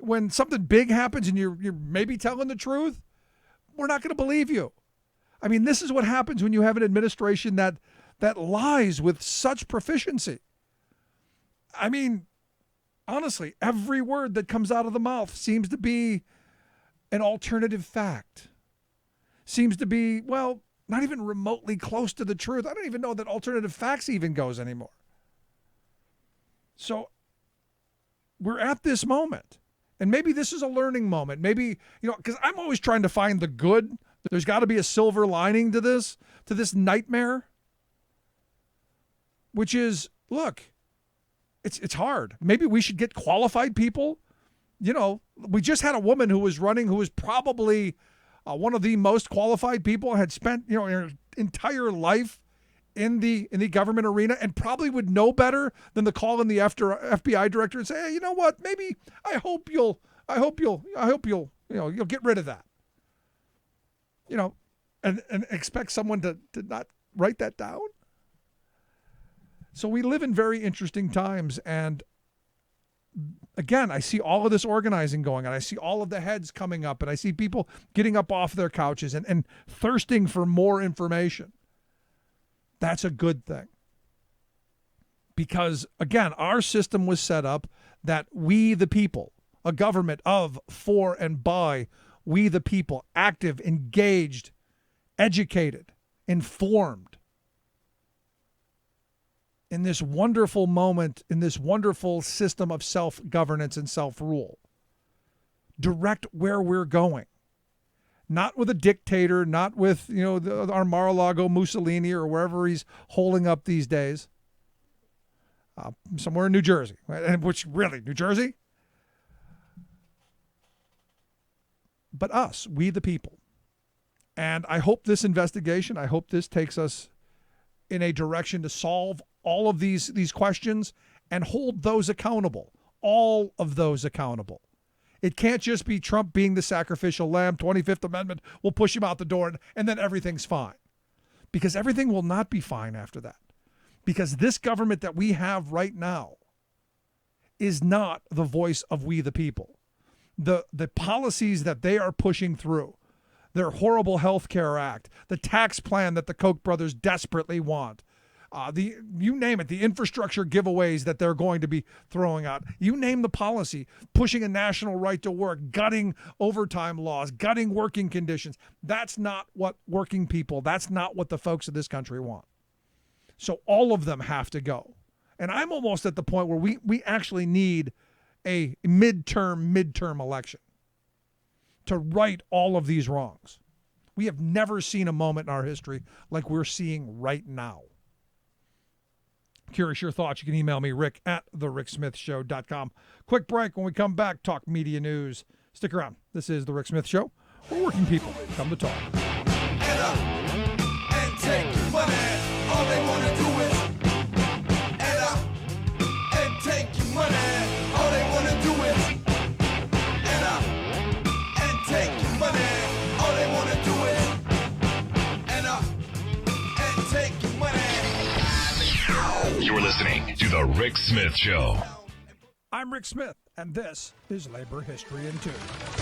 when something big happens and you're maybe telling the truth, we're not going to believe you. I mean, this is what happens when you have an administration that lies with such proficiency. I mean, honestly, every word that comes out of the mouth seems to be an alternative fact. Seems to be, well, not even remotely close to the truth. I don't even know that alternative facts even goes anymore. So we're at this moment. And maybe this is a learning moment. Maybe, you know, because I'm always trying to find the good. There's got to be a silver lining to this nightmare. Which is, look, it's hard. Maybe we should get qualified people. You know, we just had a woman who was running, who was probably one of the most qualified people, had spent, you know, her entire life in the government arena, and probably would know better than to call in the FBI director and say, hey, you know what? Maybe I hope you'll get rid of that. You know, and expect someone to not write that down. So we live in very interesting times, and again, I see all of this organizing going on. I see all of the heads coming up, and I see people getting up off their couches and thirsting for more information. That's a good thing. Because, again, our system was set up that we the people, a government of, for, and by we the people, active, engaged, educated, informed, in this wonderful moment, in this wonderful system of self-governance and self-rule. Direct where we're going. Not with a dictator, not with, you know, our Mar-a-Lago Mussolini or wherever he's holding up these days. Somewhere in New Jersey. Which, really, New Jersey? But us, we the people. And I hope this investigation, I hope this takes us in a direction to solve all of these questions and hold those accountable, all of those accountable. It can't just be Trump being the sacrificial lamb, 25th Amendment, we'll push him out the door, and then everything's fine. Because everything will not be fine after that. Because this government that we have right now is not the voice of we the people. The policies that they are pushing through, their horrible health care act, the tax plan that the Koch brothers desperately want, you name it, the infrastructure giveaways that they're going to be throwing out. You name the policy, pushing a national right to work, gutting overtime laws, gutting working conditions. That's not what working people, that's not what the folks of this country want. So all of them have to go. And I'm almost at the point where we actually need a midterm election to right all of these wrongs. We have never seen a moment in our history like we're seeing right now. Curious your thoughts. You can email me, Rick at thericksmithshow.com. Quick break. When we come back, talk media news. Stick around. This is The Rick Smith Show, where working people come to talk. Get up and take your money. All they want to do is get up and take your money. All they want to do is get up and take your money. All they want to do is get up and take your money. You're listening to The Rick Smith Show. I'm Rick Smith, and this is Labor History in 2.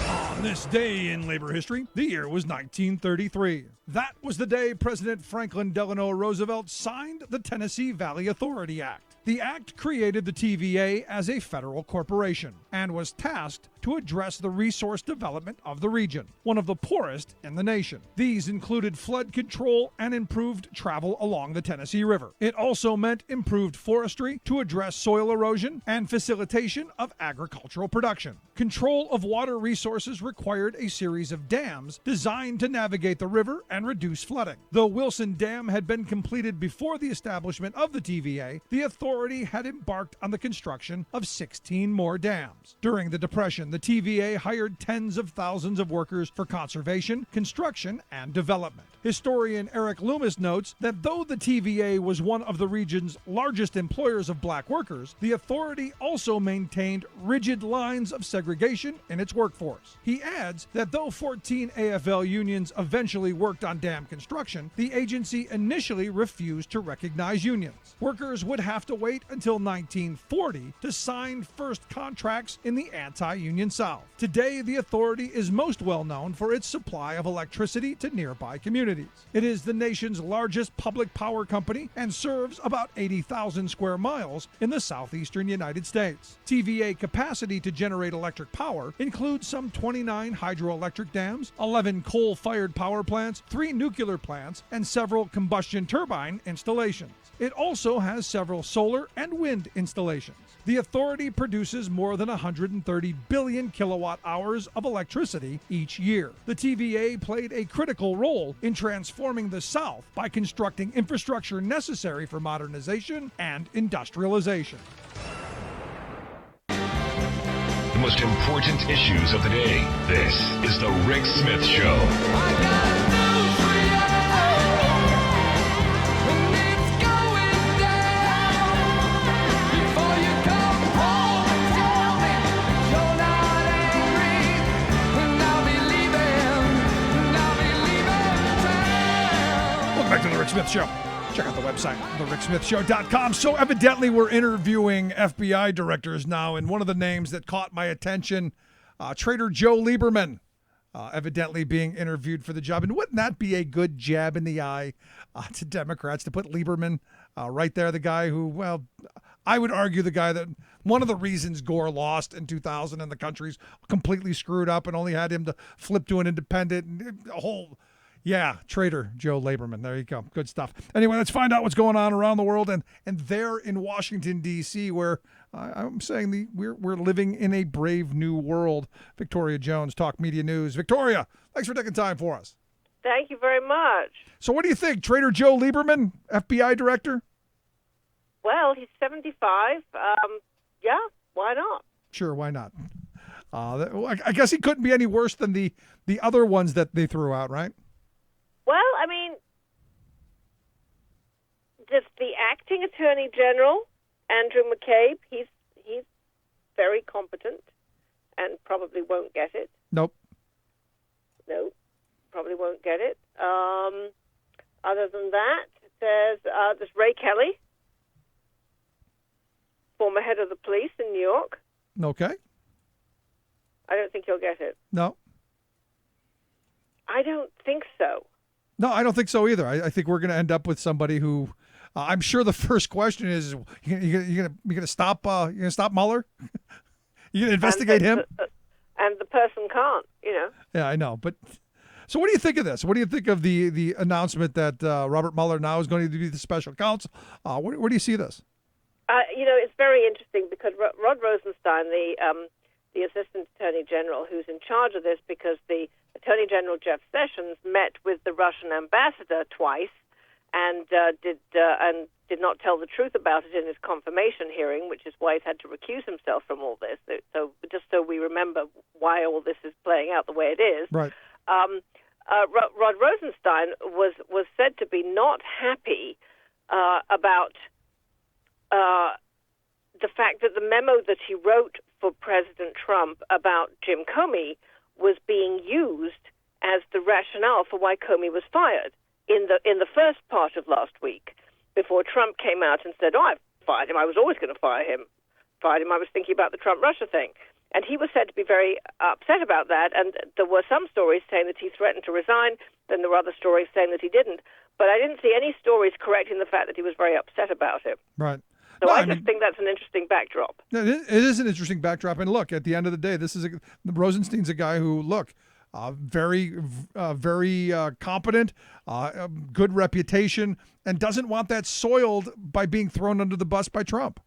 On this day in labor history, the year was 1933. That was the day President Franklin Delano Roosevelt signed the Tennessee Valley Authority Act. The act created the TVA as a federal corporation and was tasked to address the resource development of the region, one of the poorest in the nation. These included flood control and improved travel along the Tennessee River. It also meant improved forestry to address soil erosion and facilitation of agricultural production. Control of water resources required a series of dams designed to navigate the river and reduce flooding. Though Wilson Dam had been completed before the establishment of the TVA, the authority had embarked on the construction of 16 more dams. During the Depression, the TVA hired tens of thousands of workers for conservation, construction, and development. Historian Eric Loomis notes that though the TVA was one of the region's largest employers of black workers, the authority also maintained rigid lines of segregation in its workforce. He adds that though 14 AFL unions eventually worked on dam construction, the agency initially refused to recognize unions. Workers would have to wait until 1940 to sign first contracts in the anti-union South. Today, the authority is most well known for its supply of electricity to nearby communities. It is the nation's largest public power company and serves about 80,000 square miles in the southeastern United States. TVA capacity to generate electric power includes some 29 hydroelectric dams, 11 coal-fired power plants, 3 nuclear plants, and several combustion turbine installations. It also has several solar and wind installations. The authority produces more than 130 billion kilowatt hours of electricity each year. The TVA played a critical role in transforming the South by constructing infrastructure necessary for modernization and industrialization. The most important issues of the day. This is The Rick Smith Show. Welcome back to The Rick Smith Show. Check out the website, thericksmithshow.com. So evidently we're interviewing FBI directors now, and one of the names that caught my attention, Trader Joe Lieberman, evidently being interviewed for the job. And wouldn't that be a good jab in the eye to Democrats to put Lieberman right there, the guy who, well, I would argue the guy that one of the reasons Gore lost in 2000 and the country's completely screwed up and only had him to flip to an independent and a whole... Yeah, Trader Joe Lieberman. There you go. Good stuff. Anyway, let's find out what's going on around the world and there in Washington, D.C., where I'm saying we're living in a brave new world. Victoria Jones, Talk Media News. Victoria, thanks for taking time for us. Thank you very much. So what do you think? Trader Joe Lieberman, FBI director? Well, he's 75. Yeah, why not? Sure, why not? I guess he couldn't be any worse than the other ones that they threw out, right? Well, I mean, the acting Attorney General, Andrew McCabe, he's very competent and probably won't get it. Nope. No, probably won't get it. Other than that, there's Ray Kelly, former head of the police in New York. Okay. I don't think he'll get it. No. I don't think so. No, I don't think so either. I think we're going to end up with somebody who, I'm sure the first question is, you going to stop Mueller? You going to investigate him? And the person can't, Yeah, I know. But so, what do you think of this? What do you think of the announcement that Robert Mueller now is going to be the special counsel? Where do you see this? It's very interesting because Rod Rosenstein, the Assistant Attorney General, who's in charge of this, because the Attorney General Jeff Sessions met with the Russian ambassador twice and did not tell the truth about it in his confirmation hearing, which is why he's had to recuse himself from all this. So just so we remember why all this is playing out the way it is. Right. Rod Rosenstein was said to be not happy about the fact that the memo that he wrote for President Trump about Jim Comey was being used as the rationale for why Comey was fired in the first part of last week, before Trump came out and said, "Oh, I fired him. I was always going to fire him. Fired him. I was thinking about the Trump-Russia thing." And he was said to be very upset about that. And there were some stories saying that he threatened to resign. Then there were other stories saying that he didn't. But I didn't see any stories correcting the fact that he was very upset about it. Right. So I just think that's an interesting backdrop. It is an interesting backdrop. And look, at the end of the day, Rosenstein's a guy who, very competent, good reputation, and doesn't want that soiled by being thrown under the bus by Trump.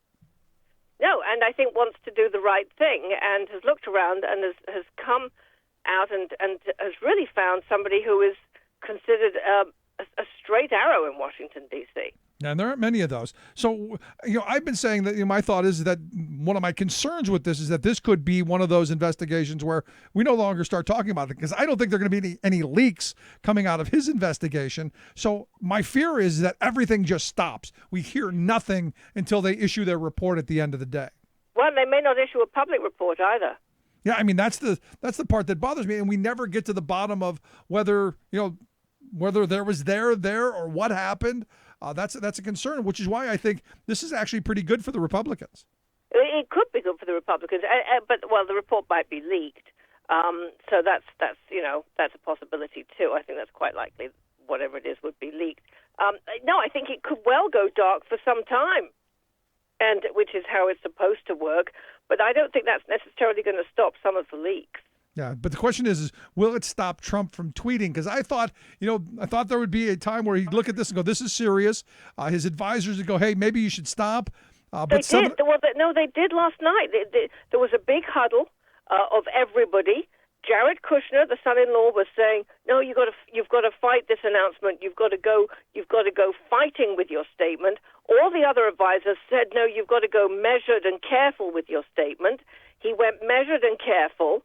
No, and I think wants to do the right thing and has looked around and has come out and has really found somebody who is considered a straight arrow in Washington, D.C. And there aren't many of those. So, I've been saying that my thought is that one of my concerns with this is that this could be one of those investigations where we no longer start talking about it, because I don't think there are going to be any leaks coming out of his investigation. So my fear is that everything just stops. We hear nothing until they issue their report at the end of the day. Well, they may not issue a public report either. Yeah, I mean, that's the part that bothers me, and we never get to the bottom of whether there was there or what happened. That's a concern, which is why I think this is actually pretty good for the Republicans. It could be good for the Republicans, but the report might be leaked, so that's a possibility too. I think that's quite likely. Whatever it is would be leaked. No, I think it could well go dark for some time, and which is how it's supposed to work. But I don't think that's necessarily going to stop some of the leaks. Yeah, but the question is will it stop Trump from tweeting? Because I thought there would be a time where he'd look at this and go, "This is serious." His advisors would go, "Hey, maybe you should stop." They did. They did last night. There was a big huddle of everybody. Jared Kushner, the son-in-law, was saying, "No, you've got to fight this announcement. You've got to go fighting with your statement." All the other advisors said, "No, you've got to go measured and careful with your statement." He went measured and careful.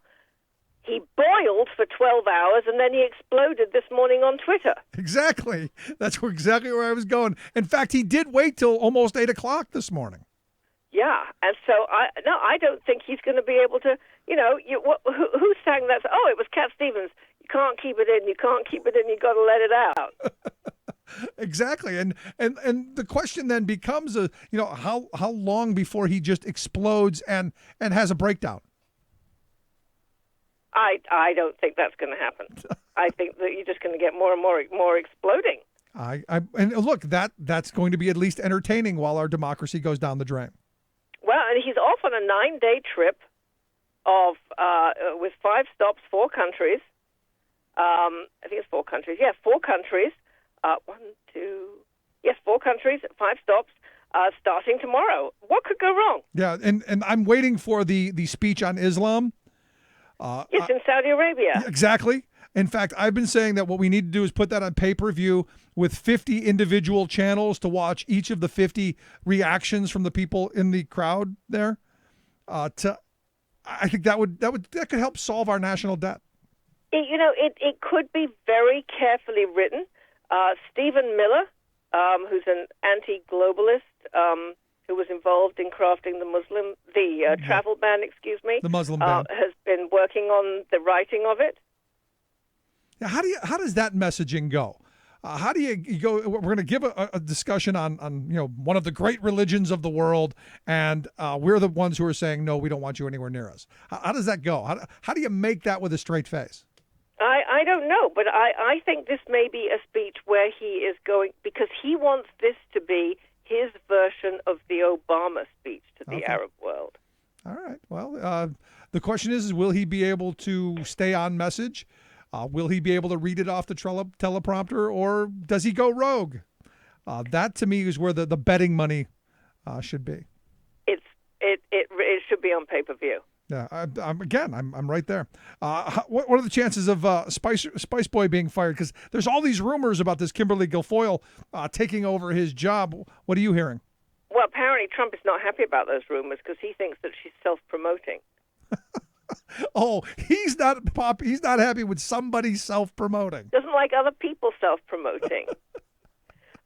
He boiled for 12 hours, and then he exploded this morning on Twitter. Exactly. That's exactly where I was going. In fact, he did wait till almost 8 o'clock this morning. Yeah, and so I don't think he's going to be able to. Who's saying that? Oh, it was Cat Stevens. You can't keep it in. You can't keep it in. You got to let it out. Exactly, and the question then becomes, how long before he just explodes and has a breakdown? I don't think that's going to happen. I think that you're just going to get more and more exploding. And look, that's going to be at least entertaining while our democracy goes down the drain. Well, and he's off on a 9-day trip with 5 stops, 4 countries. I think it's 4 countries. Yeah, 4 countries. 4 countries, 5 stops, starting tomorrow. What could go wrong? Yeah, and I'm waiting for the speech on Islam. It's in Saudi Arabia. Exactly. In fact, I've been saying that what we need to do is put that on pay-per-view with 50 individual channels to watch each of the 50 reactions from the people in the crowd there. I think that could help solve our national debt. It could be very carefully written. Stephen Miller, who's an anti-globalist, who was involved in crafting the travel ban, the Muslim ban, has been working on the writing of it. Now, how does that messaging go? How do you go? We're going to give a discussion on one of the great religions of the world, and we're the ones who are saying no, we don't want you anywhere near us. How does that go? How do you make that with a straight face? I don't know, but I think this may be a speech where he is going, because he wants this to be his version of the Obama speech to the Arab world. All right. Well, the question is will he be able to stay on message? Will he be able to read it off the teleprompter, or does he go rogue? That, to me, is where the betting money should be. It should be on pay-per-view. Yeah, I'm right there. What are the chances of Spice Boy being fired? Because there's all these rumors about this Kimberly Guilfoyle taking over his job. What are you hearing? Well, apparently Trump is not happy about those rumors because he thinks that she's self-promoting. Oh, he's not happy with somebody self-promoting. Doesn't like other people self-promoting.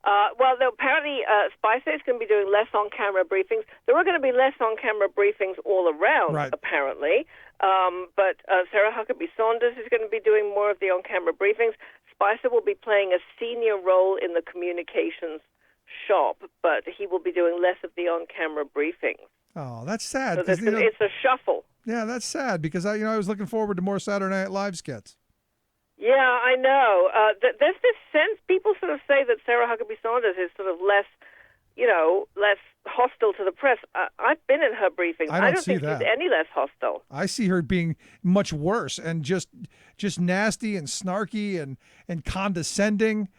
Apparently Spice is going to be doing less on-camera briefings. There are going to be less on-camera briefings all around, right, apparently. But Sarah Huckabee Sanders is going to be doing more of the on-camera briefings. Spicer will be playing a senior role in the communications shop, but he will be doing less of the on-camera briefings. Oh, that's sad. So it's a shuffle. Yeah, that's sad because I was looking forward to more Saturday Night Live skits. Yeah, I know. There's this sense, people sort of say that Sarah Huckabee Sanders is sort of less hostile to the press. I've been in her briefings. I don't see think that. she's any less hostile. I see her being much worse and just nasty and snarky and condescending.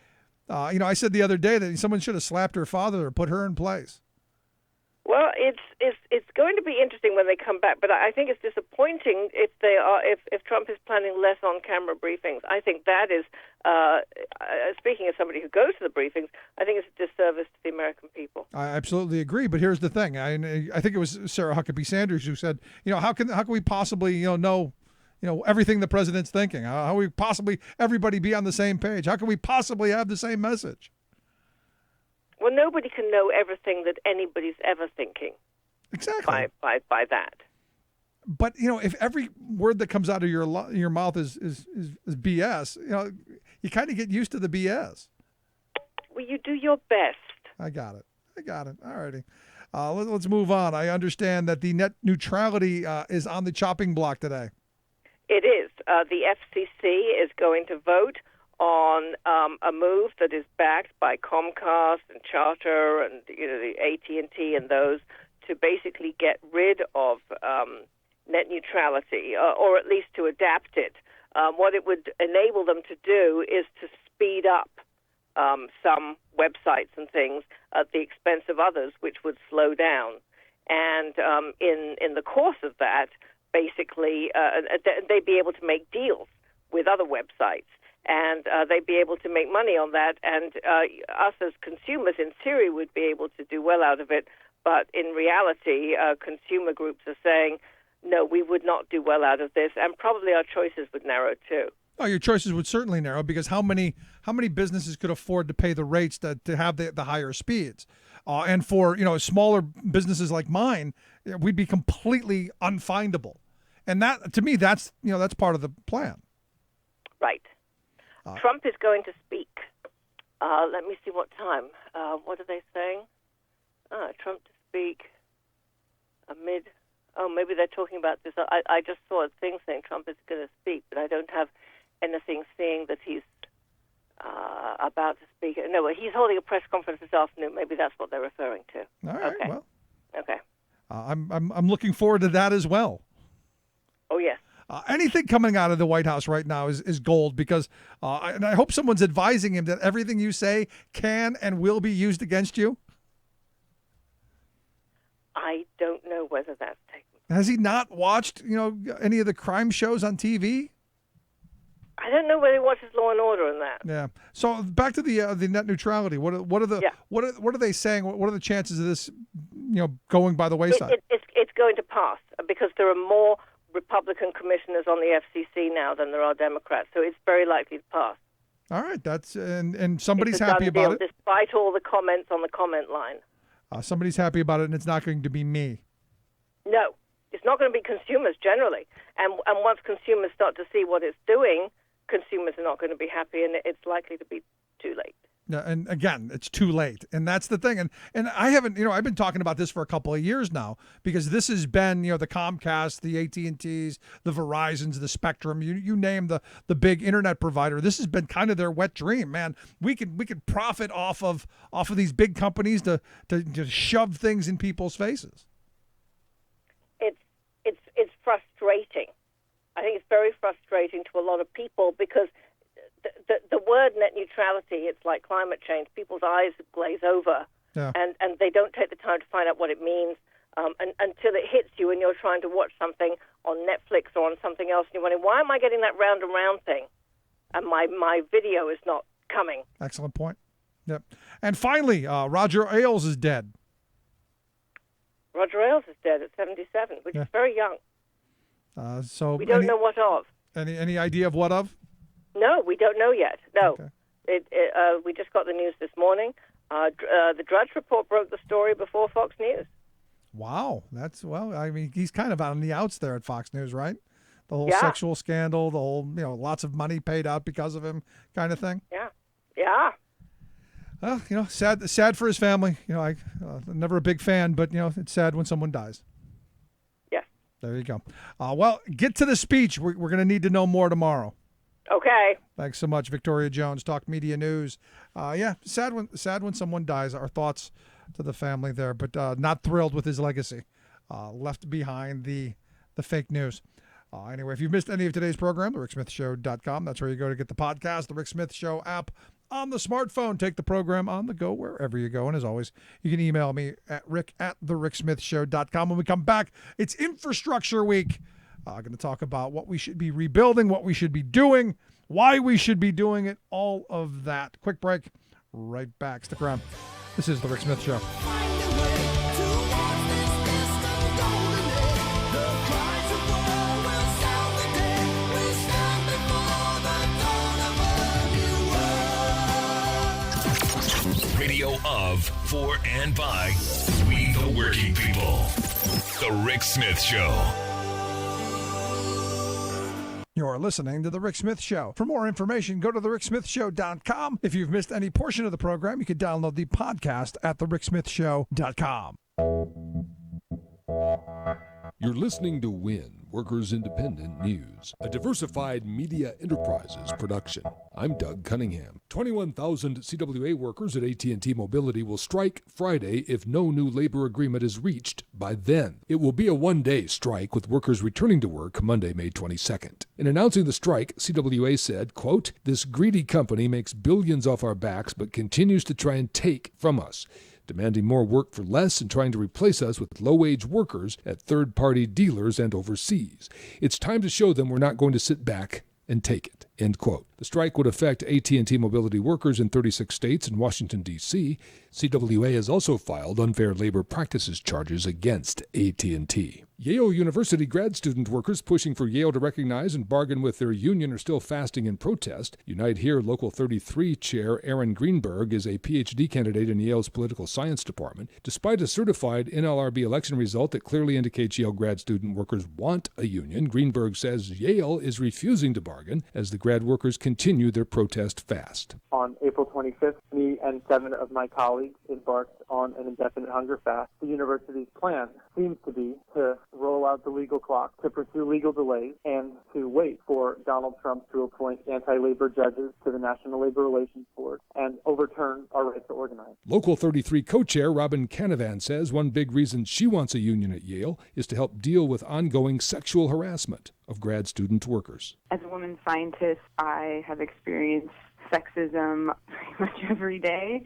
I said the other day that someone should have slapped her father or put her in place. Well, it's going to be interesting when they come back, but I think it's disappointing if Trump is planning less on-camera briefings. I think that is, speaking as somebody who goes to the briefings, I think it's a disservice to the American people. I absolutely agree, but here's the thing. I think it was Sarah Huckabee Sanders who said, how can we possibly know everything the president's thinking? How we possibly everybody be on the same page? How can we possibly have the same message? Well, nobody can know everything that anybody's ever thinking. Exactly. By that. But if every word that comes out of your mouth is BS, you kind of get used to the BS. Well, you do your best. I got it. All righty. Let's move on. I understand that the net neutrality is on the chopping block today. It is. The FCC is going to vote on a move that is backed by Comcast and Charter and the AT&T and those to basically get rid of net neutrality, or at least to adapt it. What it would enable them to do is to speed up some websites and things at the expense of others, which would slow down. And in the course of that, basically, they'd be able to make deals with other websites. And they'd be able to make money on that, and us as consumers, in theory, would be able to do well out of it. But in reality, consumer groups are saying, no, we would not do well out of this, and probably our choices would narrow too. Oh, your choices would certainly narrow, because how many businesses could afford to pay the rates to have the higher speeds? And for smaller businesses like mine, we'd be completely unfindable. And that, to me, that's part of the plan. Right. Trump is going to speak. Let me see what time. What are they saying? Trump to speak amid. Oh, maybe they're talking about this. I just saw a thing saying Trump is going to speak, but I don't have anything saying that he's about to speak. No, he's holding a press conference this afternoon. Maybe that's what they're referring to. All right. Okay. Well, okay. I'm looking forward to that as well. Oh yes. Anything coming out of the White House right now is gold, because and I hope someone's advising him that everything you say can and will be used against you. I don't know whether that's taken. Has he not watched any of the crime shows on TV? I don't know whether he watches Law and Order in that. Yeah. So back to the net neutrality. What are they saying? What are the chances of this going by the wayside? It's going to pass, because there are more Republican commissioners on the FCC now than there are Democrats, so it's very likely to pass. All right, that's and somebody's It's a happy done about deal, it. despite all the comments on the comment line. Somebody's happy about it, and it's not going to be me. No, it's not going to be consumers generally, and once consumers start to see what it's doing, consumers are not going to be happy, and it's likely to be too late. Yeah, and again, it's too late, and that's the thing. And I haven't, I've been talking about this for a couple of years now, because this has been, the Comcast, the AT&Ts, the Verizons, the Spectrum, you name the big internet provider. This has been kind of their wet dream, man. We could profit off of these big companies to shove things in people's faces. It's frustrating. I think it's very frustrating to a lot of people, because the word net neutrality, it's like climate change. People's eyes glaze over, and they don't take the time to find out what it means until it hits you and you're trying to watch something on Netflix or on something else, and you're wondering, why am I getting that round and round thing? And my video is not coming. Excellent point. Yep. And finally, Roger Ailes is dead. Roger Ailes is dead at 77, which is very young. So we don't know what of. Any idea of what of? No, we don't know yet. No. Okay. We just got the news this morning. The Drudge Report broke the story before Fox News. Wow. He's kind of on the outs there at Fox News, right? The whole sexual scandal, the whole, lots of money paid out because of him kind of thing. Yeah. Yeah. Well, sad for his family. I'm never a big fan, but, it's sad when someone dies. Yeah. There you go. Well, get to the speech. We're going to need to know more tomorrow. Okay. Thanks so much, Victoria Jones, Talk Media News. Sad when someone dies. Our thoughts to the family there, but not thrilled with his legacy. Left behind the fake news. Anyway, if you've missed any of today's program, thericksmithshow.com. That's where you go to get the podcast, the Rick Smith Show app on the smartphone. Take the program on the go wherever you go. And as always, you can email me at rick@thericksmithshow.com. When we come back, it's Infrastructure Week. I'm going to talk about what we should be rebuilding, what we should be doing, why we should be doing it, all of that. Quick break. Right back. Stick around. This is The Rick Smith Show. Radio of, for, and by we the working people. The Rick Smith Show. You're listening to The Rick Smith Show. For more information, go to thericksmithshow.com. If you've missed any portion of the program, you can download the podcast at thericksmithshow.com. You're listening to WIN, Workers Independent News, a diversified media enterprises production. I'm Doug Cunningham. 21,000 CWA workers at AT&T Mobility will strike Friday if no new labor agreement is reached by then. It will be a one-day strike with workers returning to work Monday, May 22nd. In announcing the strike, CWA said, quote, "This greedy company makes billions off our backs but continues to try and take from us, demanding more work for less and trying to replace us with low-wage workers at third-party dealers and overseas. It's time to show them we're not going to sit back and take it," end quote. The strike would affect AT&T Mobility workers in 36 states and Washington, D.C. CWA has also filed unfair labor practices charges against AT&T. Yale University grad student workers pushing for Yale to recognize and bargain with their union are still fasting in protest. Unite Here Local 33 chair Aaron Greenberg is a Ph.D. candidate in Yale's political science department. Despite a certified NLRB election result that clearly indicates Yale grad student workers want a union, Greenberg says Yale is refusing to bargain as the grad workers continue their protest fast. On April 25th, me and 7 of my colleagues embarked on an indefinite hunger fast. The university's plan seems to be to roll out the legal clock, to pursue legal delays, and to wait for Donald Trump to appoint anti-labor judges to the National Labor Relations Board and overturn our right to organize. Local 33 co-chair Robin Canavan says one big reason she wants a union at Yale is to help deal with ongoing sexual harassment of grad student workers. As a woman scientist, I have experienced sexism pretty much every day,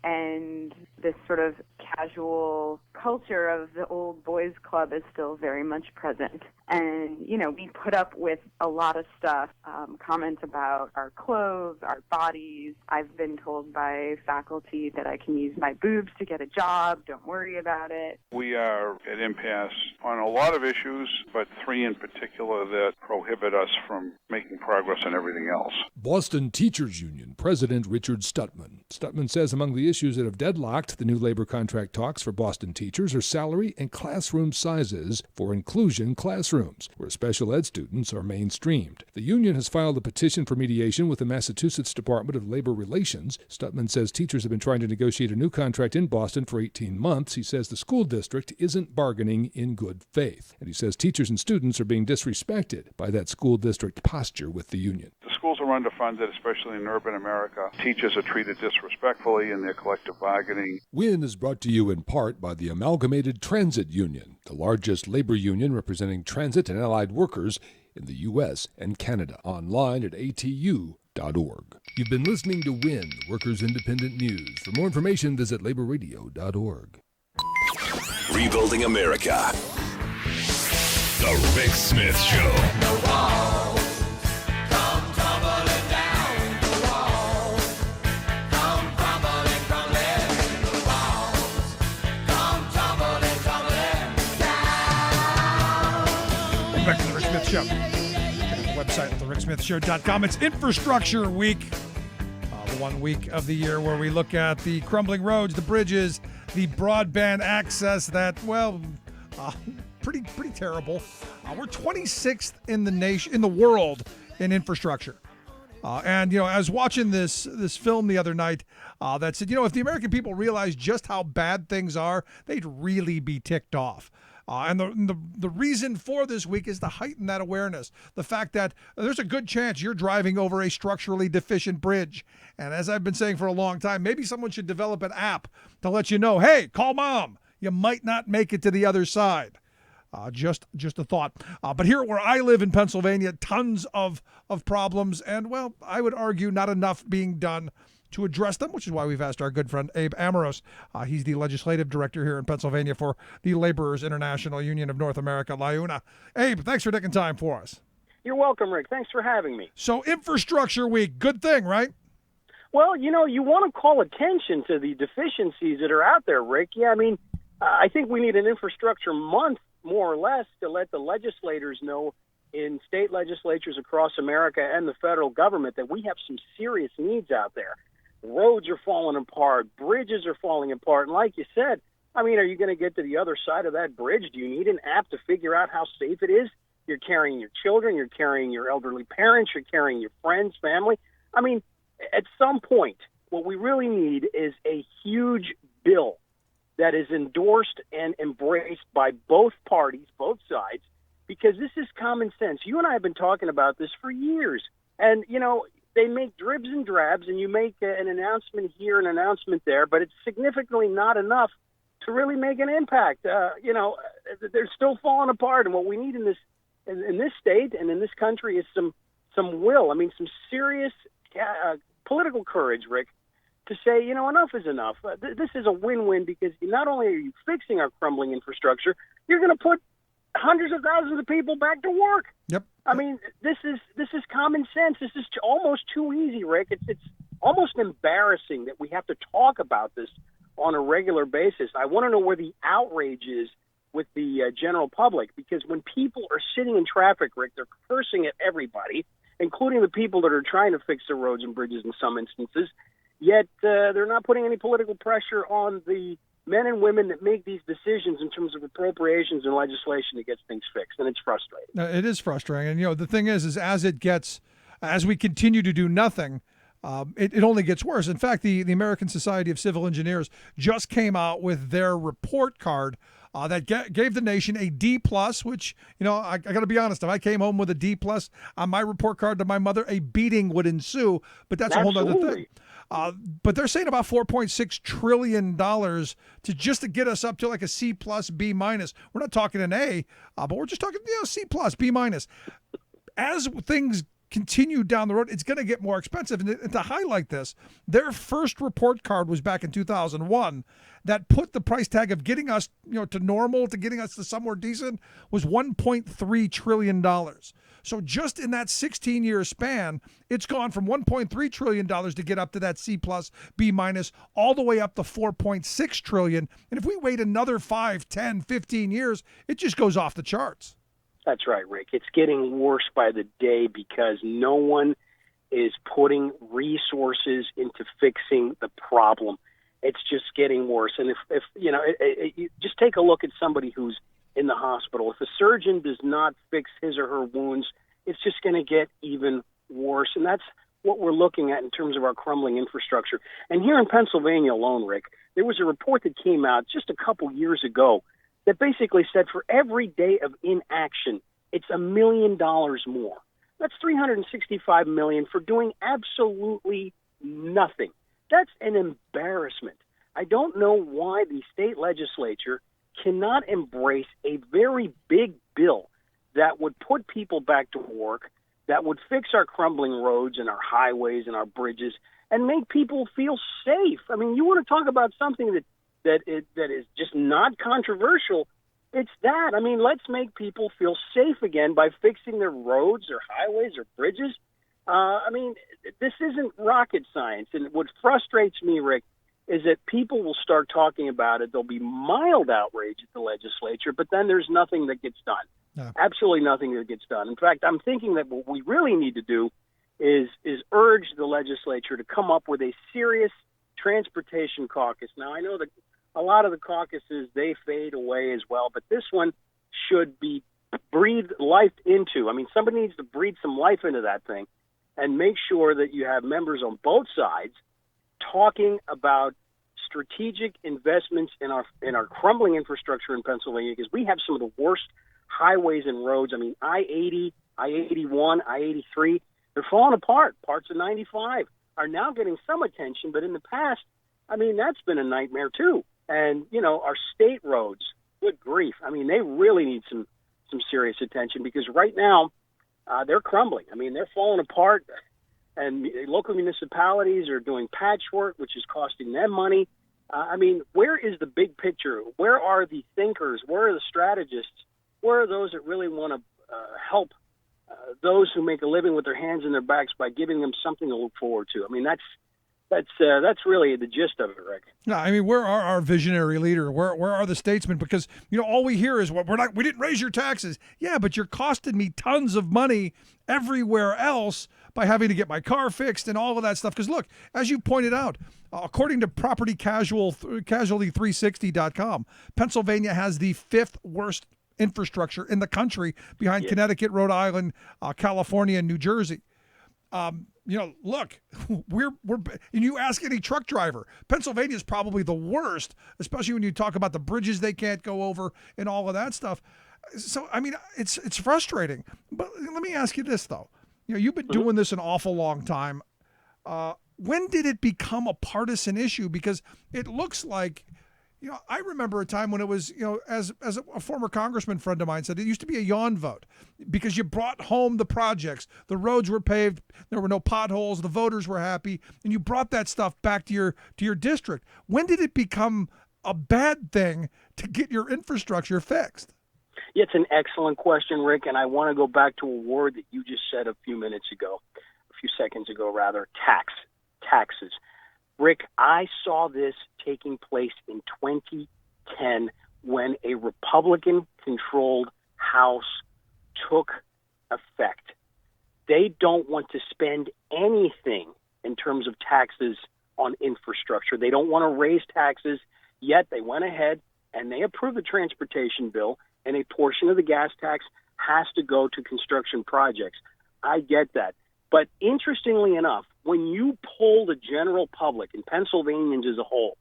and this sort of casual culture of the old boys club is still very much present. And, you know, we put up with a lot of stuff, comments about our clothes, our bodies. I've been told by faculty that I can use my boobs to get a job. Don't worry about it. We are at impasse on a lot of issues, but 3 in particular that prohibit us from making progress on everything else. Boston Teachers Union President Richard Stutman. Stutman says among the issues that have deadlocked the new labor contract talks for Boston teachers are salary and classroom sizes for inclusion classrooms, where special ed students are mainstreamed. The union has filed a petition for mediation with the Massachusetts Department of Labor Relations. Stutman says teachers have been trying to negotiate a new contract in Boston for 18 months. He says the school district isn't bargaining in good faith. And he says teachers and students are being disrespected by that school district posture with the union. The schools are underfunded, especially in urban America. Teachers are treated disrespectfully in their collective bargaining. WIN is brought to you in part by the Amalgamated Transit Union, the largest labor union representing transit and allied workers in the U.S. and Canada. Online at atu.org. You've been listening to WIN, Workers Independent News. For more information, visit laborradio.org. Rebuilding America. The Rick Smith Show. Back to the Rick Smith Show. Check out the website at thericksmithshow.com. It's Infrastructure Week, the 1 week of the year where we look at the crumbling roads, the bridges, the broadband access that, well, pretty terrible. We're 26th in the world in infrastructure. And, you know, I was watching this film the other night that said, you know, if the American people realized just how bad things are, they'd really be ticked off. And the reason for this week is to heighten that awareness. The fact that there's a good chance you're driving over a structurally deficient bridge. And as I've been saying for a long time, maybe someone should develop an app to let you know, hey, call mom. You might not make it to the other side. Just a thought. But here where I live in Pennsylvania, tons of problems. And, well, I would argue not enough being done to address them, which is why we've asked our good friend Abe Amoros. He's the legislative director here in Pennsylvania for the Laborers International Union of North America, LIUNA. Abe, thanks for taking time for us. You're welcome, Rick. Thanks for having me. So Infrastructure Week, good thing, right? Well, you want to call attention to the deficiencies that are out there, Rick. Yeah, I mean, I think we need an infrastructure month, more or less, to let the legislators know in state legislatures across America and the federal government that we have some serious needs out there. Roads are falling apart. Bridges are falling apart. And like you said, I mean, are you going to get to the other side of that bridge? Do you need an app to figure out how safe it is? You're carrying your children. You're carrying your elderly parents. You're carrying your friends, family. I mean, at some point, what we really need is a huge bill that is endorsed and embraced by both parties, both sides, because this is common sense. You and I have been talking about this for years. And, they make dribs and drabs, and you make an announcement here, an announcement there, but it's significantly not enough to really make an impact. They're still falling apart, and what we need in this state and in this country is some will. I mean, some serious political courage, Rick, to say, enough is enough. This is a win-win because not only are you fixing our crumbling infrastructure, you're going to put hundreds of thousands of people back to work. Yep. I mean, this is common sense. This is almost too easy, Rick. It's almost embarrassing that we have to talk about this on a regular basis. I want to know where the outrage is with the general public, because when people are sitting in traffic, Rick, they're cursing at everybody, including the people that are trying to fix the roads and bridges in some instances, yet they're not putting any political pressure on the men and women that make these decisions in terms of appropriations and legislation that gets things fixed, and it's frustrating. It is frustrating, and the thing is as we continue to do nothing, it only gets worse. In fact, the American Society of Civil Engineers just came out with their report card that gave the nation a D+, which, I got to be honest, if I came home with a D+ on my report card to my mother, a beating would ensue, but that's a whole other thing. But they're saying about $4.6 trillion to get us up to like a C+, B-. We're not talking an A, but we're just talking C+, B-. As things continue down the road, it's going to get more expensive. And to highlight this, their first report card was back in 2001 that put the price tag of getting us to normal, to getting us to somewhere decent, was $1.3 trillion. So just in that 16-year span, it's gone from $1.3 trillion to get up to that C+, B-, all the way up to $4.6 trillion. And if we wait another 5, 10, 15 years, it just goes off the charts. That's right, Rick. It's getting worse by the day because no one is putting resources into fixing the problem. It's just getting worse. And if you just take a look at somebody who's in the hospital. If a surgeon does not fix his or her wounds, it's just going to get even worse. And that's what we're looking at in terms of our crumbling infrastructure. And here in Pennsylvania alone, Rick, there was a report that came out just a couple years ago that basically said for every day of inaction, it's $1 million more. That's $365 million for doing absolutely nothing. That's an embarrassment. I don't know why the state legislature cannot embrace a very big bill that would put people back to work, that would fix our crumbling roads and our highways and our bridges, and make people feel safe. I mean, you want to talk about something that is just not controversial, it's that. I mean, let's make people feel safe again by fixing their roads or highways or bridges. I mean, this isn't rocket science. And what frustrates me, Rick, is that people will start talking about it. There'll be mild outrage at the legislature, but then there's nothing that gets done. No. Absolutely nothing that gets done. In fact, I'm thinking that what we really need to do is urge the legislature to come up with a serious transportation caucus. Now, I know that a lot of the caucuses, they fade away as well, but this one should be breathed life into. I mean, somebody needs to breathe some life into that thing and make sure that you have members on both sides talking about strategic investments in our crumbling infrastructure in Pennsylvania, because we have some of the worst highways and roads. I mean, I-80, I-81, I-83, they're falling apart. Parts of 95 are now getting some attention, but in the past, I mean, that's been a nightmare too. And, our state roads, good grief. I mean, they really need some serious attention, because right now they're crumbling. I mean, they're falling apart, and local municipalities are doing patchwork, which is costing them money. I mean, where is the big picture? Where are the thinkers? Where are the strategists? Where are those that really want to help those who make a living with their hands in their backs by giving them something to look forward to? I mean, that's really the gist of it, Rick. No, I mean, where are our visionary leader? Where are the statesmen? Because all we hear is, we didn't raise your taxes. Yeah, but you're costing me tons of money everywhere else by having to get my car fixed and all of that stuff. Because look, as you pointed out, according to casualty360.com, Pennsylvania has the 5th worst infrastructure in the country, behind Connecticut, Rhode Island, California, and New Jersey. Look, we're and you ask any truck driver, Pennsylvania is probably the worst, especially when you talk about the bridges they can't go over and all of that stuff. So, I mean, it's frustrating. But let me ask you this, though. You've been doing this an awful long time. When did it become a partisan issue? Because it looks like, I remember a time when it was, as a former congressman friend of mine said, it used to be a yawn vote, because you brought home the projects. The roads were paved. There were no potholes. The voters were happy. And you brought that stuff back to your district. When did it become a bad thing to get your infrastructure fixed? Yeah, it's an excellent question, Rick, and I want to go back to a word that you just said a few seconds ago, taxes. Rick, I saw this taking place in 2010 when a Republican-controlled House took effect. They don't want to spend anything in terms of taxes on infrastructure. They don't want to raise taxes, yet they went ahead and they approved the transportation bill, and a portion of the gas tax has to go to construction projects. I get that. But interestingly enough, when you poll the general public and Pennsylvanians as a whole,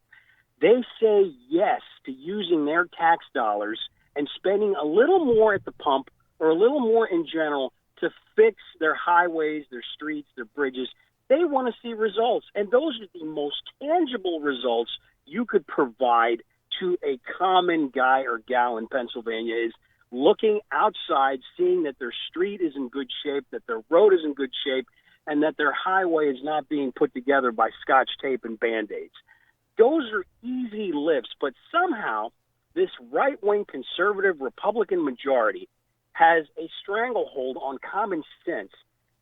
they say yes to using their tax dollars and spending a little more at the pump or a little more in general to fix their highways, their streets, their bridges. They want to see results. And those are the most tangible results you could provide to a common guy or gal in Pennsylvania, is looking outside, seeing that their street is in good shape, that their road is in good shape, and that their highway is not being put together by Scotch tape and Band-Aids. Those are easy lifts, but somehow this right-wing conservative Republican majority has a stranglehold on common sense,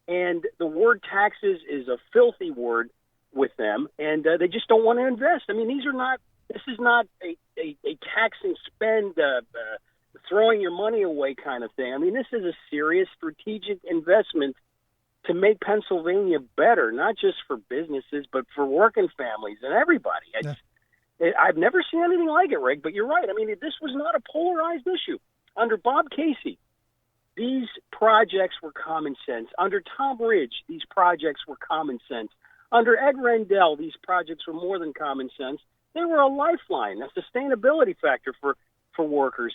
and the word taxes is a filthy word with them, and they just don't want to invest. I mean, this is not a tax and spend, throwing your money away kind of thing. I mean, this is a serious strategic investment to make Pennsylvania better, not just for businesses, but for working families and everybody. I've never seen anything like it, Rick, but you're right. I mean, this was not a polarized issue. Under Bob Casey, these projects were common sense. Under Tom Ridge, these projects were common sense. Under Ed Rendell, these projects were more than common sense. They were a lifeline, a sustainability factor for workers.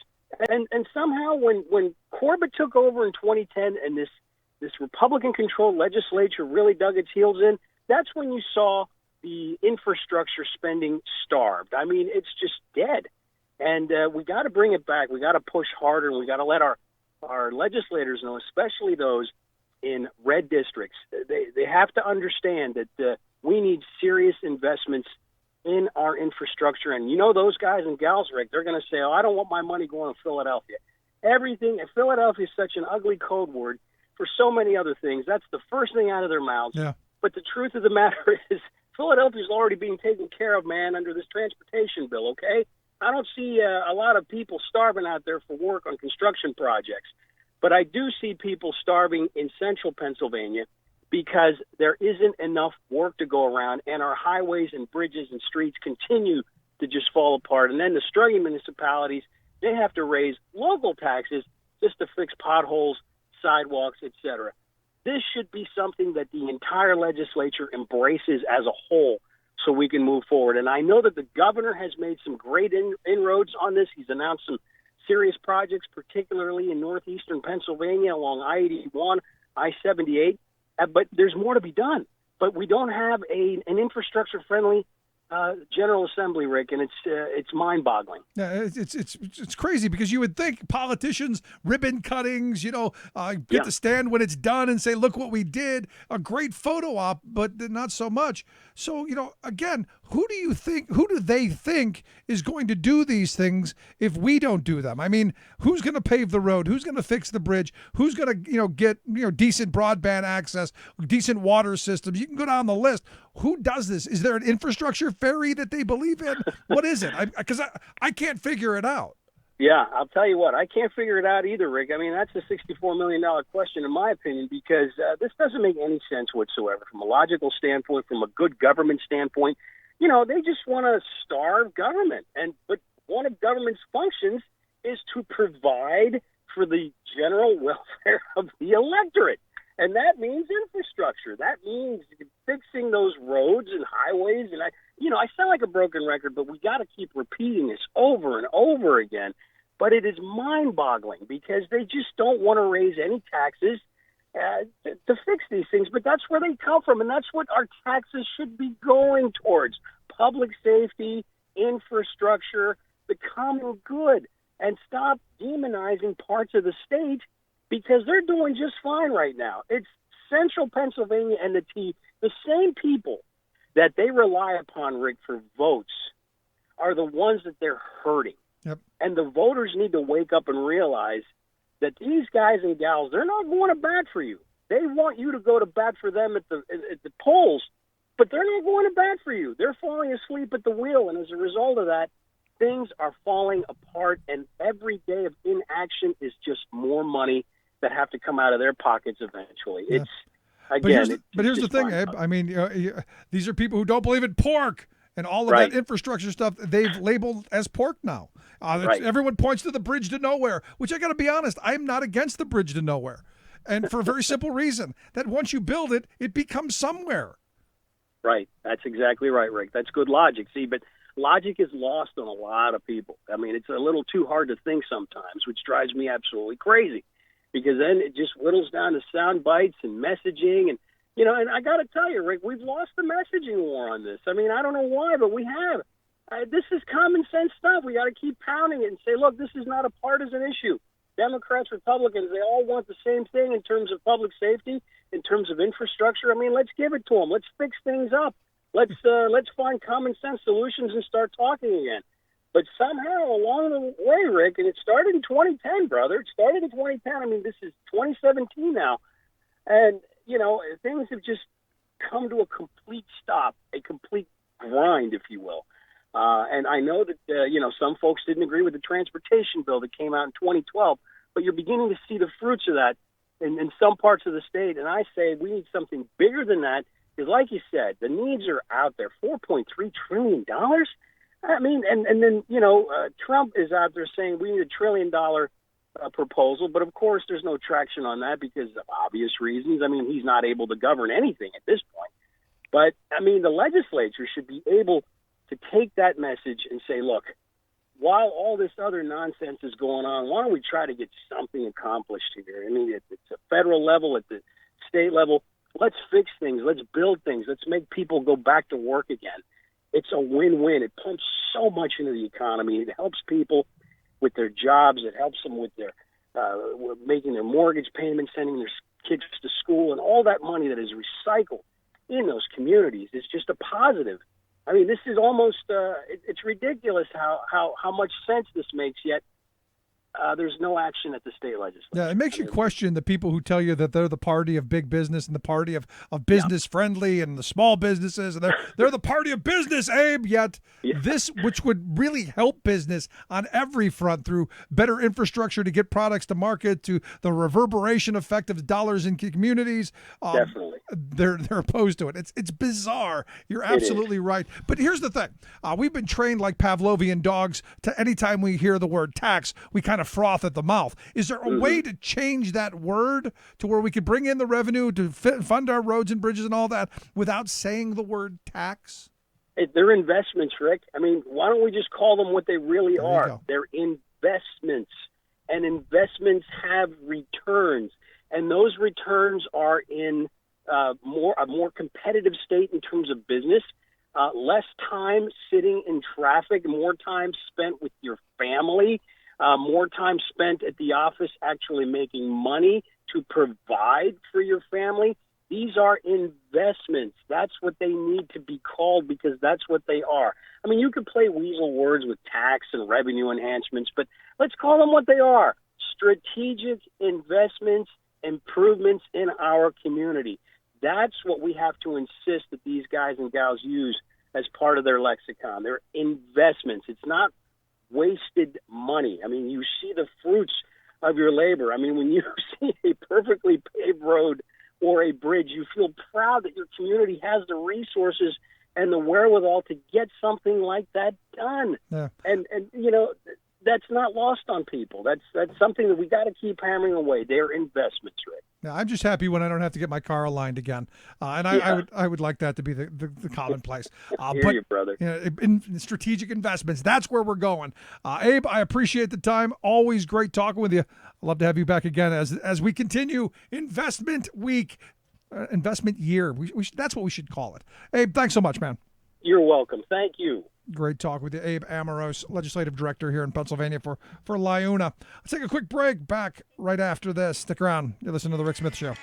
And somehow when Corbett took over in 2010 and this Republican-controlled legislature really dug its heels in, that's when you saw the infrastructure spending starved. I mean, it's just dead. And we got to bring it back. We got to push harder, and we got to let our legislators know, especially those in red districts. They have to understand that we need serious investments in our infrastructure. And those guys and gals, Rick, they're going to say, I don't want my money going to Philadelphia. Everything, and Philadelphia is such an ugly code word for so many other things. That's the first thing out of their mouths. Yeah. But the truth of the matter is Philadelphia is already being taken care of, man, under this transportation bill, okay? I don't see a lot of people starving out there for work on construction projects. But I do see people starving in central Pennsylvania because there isn't enough work to go around, and our highways and bridges and streets continue to just fall apart. And then the struggling municipalities, they have to raise local taxes just to fix potholes, sidewalks, etc. This should be something that the entire legislature embraces as a whole, so we can move forward. And I know that the governor has made some great inroads on this. He's announced some serious projects, particularly in northeastern Pennsylvania along I-81, I-78. But there's more to be done. But we don't have an infrastructure-friendly General Assembly, Rick, and it's mind-boggling. Yeah, it's crazy because you would think politicians, ribbon cuttings, get to stand when it's done and say, look what we did, a great photo op, but not so much. So, again, who do they think is going to do these things if we don't do them? I mean, who's going to pave the road? Who's going to fix the bridge? Who's going to, get, decent broadband access, decent water systems? You can go down the list. Who does this? Is there an infrastructure fairy that they believe in? What is it? Because I can't figure it out. Yeah, I'll tell you what, I can't figure it out either, Rick. I mean, that's a $64 million question, in my opinion, because this doesn't make any sense whatsoever from a logical standpoint, from a good government standpoint. They just want to starve government. But one of government's functions is to provide for the general welfare of the electorate. And that means infrastructure. That means fixing those roads and highways. And I sound like a broken record, but we got to keep repeating this over and over again. But it is mind-boggling because they just don't want to raise any taxes to fix these things. But that's where they come from, and that's what our taxes should be going towards: public safety, infrastructure, the common good, and stop demonizing parts of the state because they're doing just fine right now. It's central Pennsylvania and the same people that they rely upon, Rick, for votes are the ones that they're hurting. Yep. And the voters need to wake up and realize that these guys and gals, they're not going to bat for you. They want you to go to bat for them at the polls, but they're not going to bat for you. They're falling asleep at the wheel, and as a result of that, things are falling apart, and every day of inaction is just more money that have to come out of their pockets eventually. Yeah. It's again. But here's the thing, Abe. I mean, these are people who don't believe in pork. And all of that infrastructure stuff, they've labeled as pork now. Everyone points to the bridge to nowhere, which I got to be honest, I'm not against the bridge to nowhere. And for a very simple reason, that once you build it, it becomes somewhere. Right. That's exactly right, Rick. That's good logic. See, but logic is lost on a lot of people. I mean, it's a little too hard to think sometimes, which drives me absolutely crazy because then it just whittles down to sound bites and messaging. And and I got to tell you, Rick, we've lost the messaging war on this. I mean, I don't know why, but we have. This is common sense stuff. We got to keep pounding it and say, look, this is not a partisan issue. Democrats, Republicans, they all want the same thing in terms of public safety, in terms of infrastructure. I mean, let's give it to them. Let's fix things up. Let's find common sense solutions and start talking again. But somehow along the way, Rick, and it started in 2010, brother. It started in 2010. I mean, this is 2017 now. And things have just come to a complete stop, a complete grind, if you will. And I know that, some folks didn't agree with the transportation bill that came out in 2012, but you're beginning to see the fruits of that in some parts of the state. And I say we need something bigger than that because, like you said, the needs are out there. $4.3 trillion? I mean, and then, Trump is out there saying we need $1 trillion proposal, but of course there's no traction on that because of obvious reasons. I mean, he's not able to govern anything at this point. But, I mean, the legislature should be able to take that message and say, look, while all this other nonsense is going on, why don't we try to get something accomplished here? I mean, it's a federal level, at the state level. Let's fix things. Let's build things. Let's make people go back to work again. It's a win-win. It pumps so much into the economy. It helps people with their jobs. It helps them with their making their mortgage payments, sending their kids to school, and all that money that is recycled in those communities is just a positive. I mean, this is almost it's ridiculous how much sense this makes, yet there's no action at the state legislature. Yeah, it makes you question the people who tell you that they're the party of big business and the party of business friendly and the small businesses, and they're the party of business, Abe, yet this, which would really help business on every front through better infrastructure to get products to market, to the reverberation effect of dollars in communities. Definitely. They're opposed to it. It's bizarre. You're absolutely right. But here's the thing. We've been trained like Pavlovian dogs to anytime we hear the word tax, we kind of froth at the mouth. Is there a way to change that word to where we could bring in the revenue to fund our roads and bridges and all that without saying the word tax? They're investments, Rick. I mean, why don't we just call them what they really are? They're investments, and investments have returns, and those returns are in a more competitive state in terms of business, less time sitting in traffic, more time spent with your family, more time spent at the office actually making money to provide for your family. These are investments. That's what they need to be called, because that's what they are. I mean, you could play weasel words with tax and revenue enhancements, but let's call them what they are: strategic investments, improvements in our community. That's what we have to insist that these guys and gals use as part of their lexicon. They're investments. It's not wasted money. I mean, you see the fruits of your labor. I mean, when you see a perfectly paved road or a bridge, you feel proud that your community has the resources and the wherewithal to get something like that done. Yeah. And you know, that's not lost on people. That's something that we got to keep hammering away. They're investments, Rick. Now, I'm just happy when I don't have to get my car aligned again, and I would like that to be the commonplace. Hear you, brother. You know, in strategic investments, that's where we're going. Abe, I appreciate the time. Always great talking with you. I'd love to have you back again as we continue Investment Week, Investment Year. That's what we should call it. Abe, thanks so much, man. You're welcome. Thank you. Great talk with you, Abe Amoros, Legislative Director here in Pennsylvania for LiUNA. Let's take a quick break. Back right after this. Stick around. You're listening to The Rick Smith Show.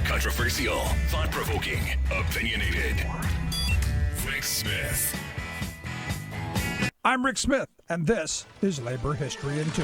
Controversial, thought-provoking, opinionated. Rick Smith. I'm Rick Smith, and this is Labor History in 2.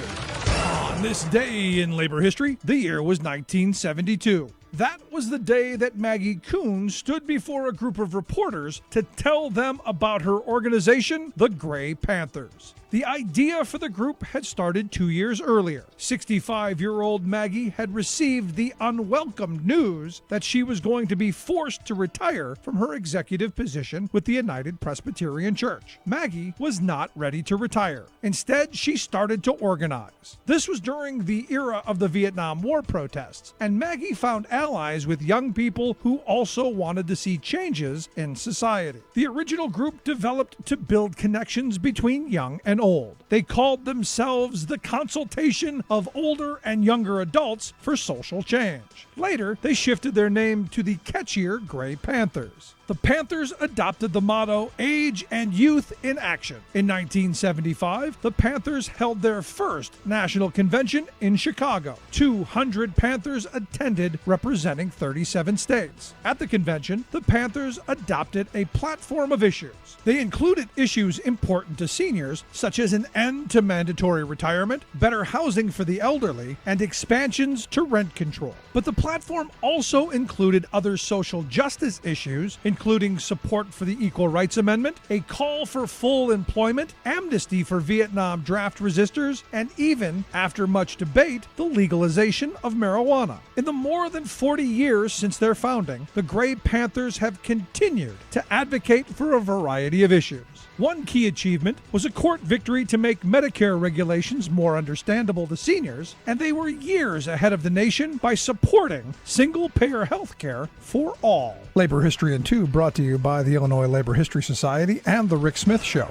On this day in labor history, the year was 1972. That was the day that Maggie Kuhn stood before a group of reporters to tell them about her organization, the Gray Panthers. The idea for the group had started 2 years earlier. 65-year-old Maggie had received the unwelcome news that she was going to be forced to retire from her executive position with the United Presbyterian Church. Maggie was not ready to retire. Instead, she started to organize. This was during the era of the Vietnam War protests, and Maggie found allies with young people who also wanted to see changes in society. The original group developed to build connections between young and old. They called themselves the Consultation of Older and Younger Adults for Social Change. Later, they shifted their name to the catchier Gray Panthers. The Panthers adopted the motto, Age and Youth in Action. In 1975, the Panthers held their first national convention in Chicago. 200 Panthers attended, representing 37 states. At the convention, the Panthers adopted a platform of issues. They included issues important to seniors, such as an end to mandatory retirement, better housing for the elderly, and expansions to rent control. But the platform also included other social justice issues, including support for the Equal Rights Amendment, a call for full employment, amnesty for Vietnam draft resistors, and even, after much debate, the legalization of marijuana. In the more than 40 years since their founding, the Gray Panthers have continued to advocate for a variety of issues. One key achievement was a court victory to make Medicare regulations more understandable to seniors, and they were years ahead of the nation by supporting single-payer health care for all. Labor History in 2 brought to you by the Illinois Labor History Society and The Rick Smith Show.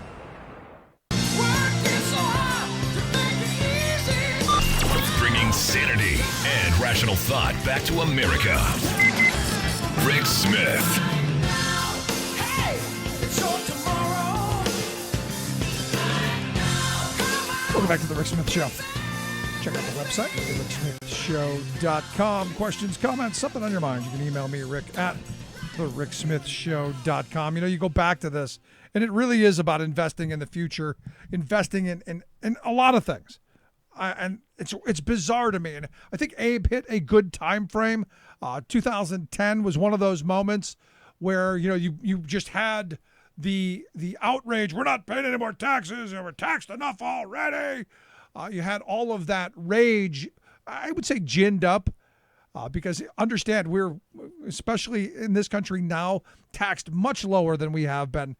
Bringing sanity and rational thought back to America. Rick Smith. Welcome back to The Rick Smith Show. Check out the website, thericksmithshow.com. Questions, comments, something on your mind, you can email me, Rick, at thericksmithshow.com. You know, you go back to this, and it really is about investing in the future, investing in a lot of things. And it's bizarre to me. And I think Abe hit a good time frame. 2010 was one of those moments where, you know, you just had the outrage. We're not paying any more taxes, and we're taxed enough already. You had all of that rage, I would say, ginned up Because understand, we're, especially in this country now, taxed much lower than we have been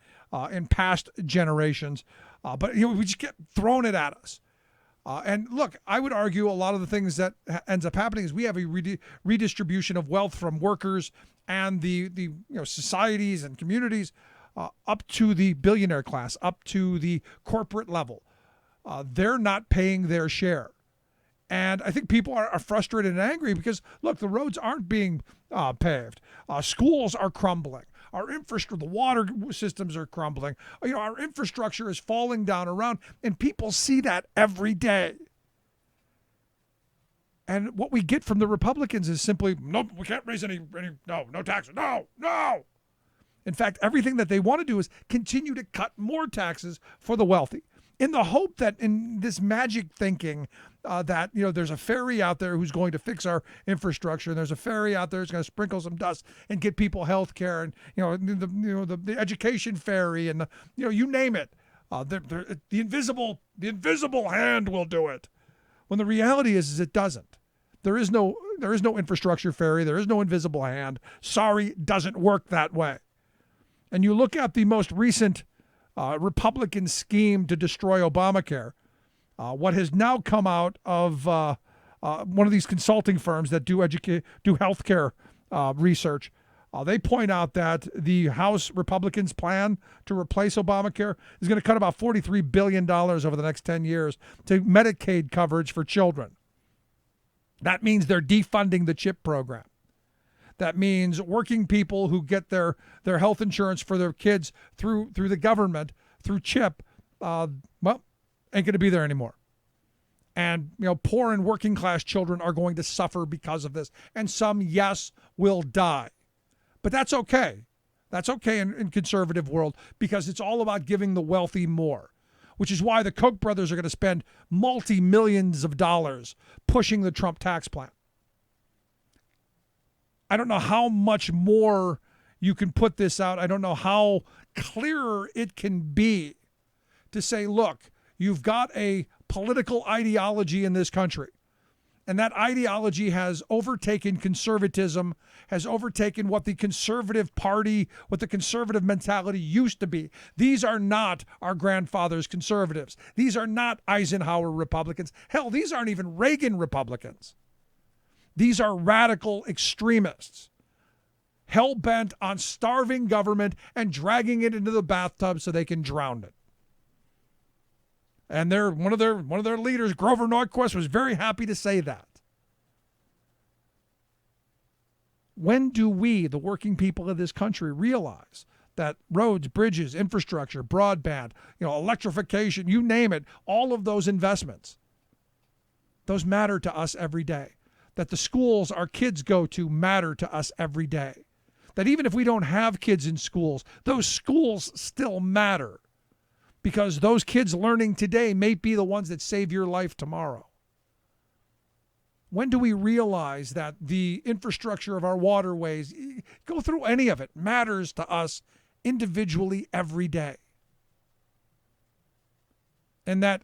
in past generations. But we just get thrown it at us. And look, I would argue a lot of the things that ends up happening is we have a redistribution of wealth from workers and the societies and communities up to the billionaire class, up to the corporate level. They're not paying their share. And I think people are frustrated and angry because, look, the roads aren't being paved. Schools are crumbling. Our infrastructure, the water systems are crumbling. Our infrastructure is falling down around, and people see that every day. And what we get from the Republicans is simply, no, we can't raise no taxes. No. In fact, everything that they want to do is continue to cut more taxes for the wealthy, in the hope that in this magic thinking that there's a fairy out there who's going to fix our infrastructure, and there's a fairy out there who's going to sprinkle some dust and get people health care, and the education fairy, and you name it. The invisible hand will do it. When the reality is it doesn't. There is no infrastructure fairy. There is no invisible hand. Sorry, doesn't work that way. And you look at the most recent Republican scheme to destroy Obamacare. What has now come out of one of these consulting firms that do healthcare research, they point out that the House Republicans' plan to replace Obamacare is going to cut about $43 billion over the next 10 years to Medicaid coverage for children. That means they're defunding the CHIP program. That means working people who get their health insurance for their kids through the government, through CHIP, ain't going to be there anymore. And, poor and working class children are going to suffer because of this. And some, yes, will die. But that's okay. That's okay in conservative world, because it's all about giving the wealthy more, which is why the Koch brothers are going to spend multi-millions of dollars pushing the Trump tax plan. I don't know how much more you can put this out. I don't know how clearer it can be to say, look, you've got a political ideology in this country, and that ideology has overtaken conservatism, has overtaken what the conservative party, what the conservative mentality used to be. These are not our grandfathers' conservatives. These are not Eisenhower Republicans. Hell, these aren't even Reagan Republicans. These are radical extremists, hell-bent on starving government and dragging it into the bathtub so they can drown it. And one of their leaders, Grover Norquist, was very happy to say that. When do we, the working people of this country, realize that roads, bridges, infrastructure, broadband, electrification, you name it, all of those investments, those matter to us every day? That the schools our kids go to matter to us every day. That even if we don't have kids in schools, those schools still matter, because those kids learning today may be the ones that save your life tomorrow. When do we realize that the infrastructure of our waterways, go through any of it, matters to us individually every day? And that,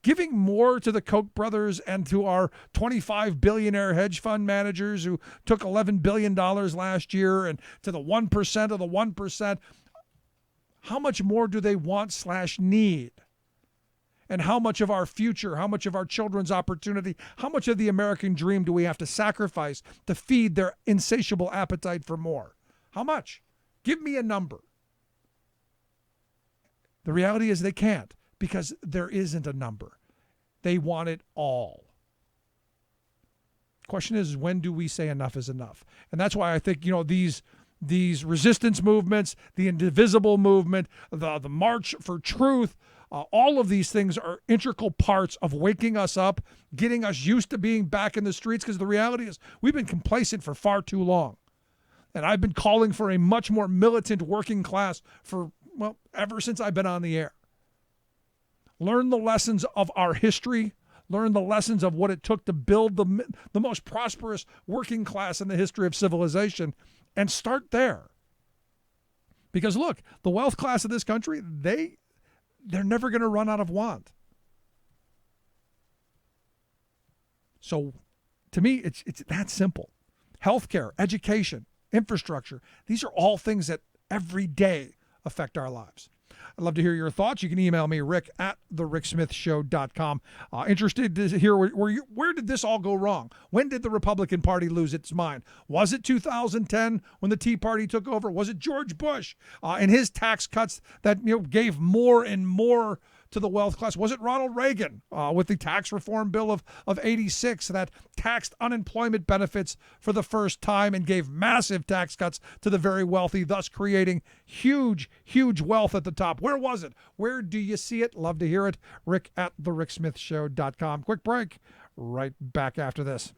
giving more to the Koch brothers and to our 25 billionaire hedge fund managers who took $11 billion last year, and to the 1% of the 1%, how much more do they want/need? And how much of our future, how much of our children's opportunity, how much of the American dream do we have to sacrifice to feed their insatiable appetite for more? How much? Give me a number. The reality is they can't, because there isn't a number. They want it all. Question is, when do we say enough is enough? And that's why I think, these resistance movements, the indivisible movement, the March for Truth, all of these things are integral parts of waking us up, getting us used to being back in the streets, because the reality is we've been complacent for far too long. And I've been calling for a much more militant working class ever since I've been on the air. Learn the lessons of our history. Learn the lessons of what it took to build the most prosperous working class in the history of civilization, and start there. Because look, the wealth class of this country, they're never going to run out of want. So To me, it's that simple. Healthcare, education, infrastructure, these are all things that every day affect our lives. I'd love to hear your thoughts. You can email me, Rick at thericksmithshow.com. Interested to hear where did this all go wrong? When did the Republican Party lose its mind? Was it 2010 when the Tea Party took over? Was it George Bush and his tax cuts that gave more and more to the wealth class? Was it Ronald Reagan with the tax reform bill of 86 that taxed unemployment benefits for the first time and gave massive tax cuts to the very wealthy, thus creating huge, huge wealth at the top? Where was it? Where do you see it? Love to hear it. Rick at thericksmithshow.com. Quick break. Right back after this.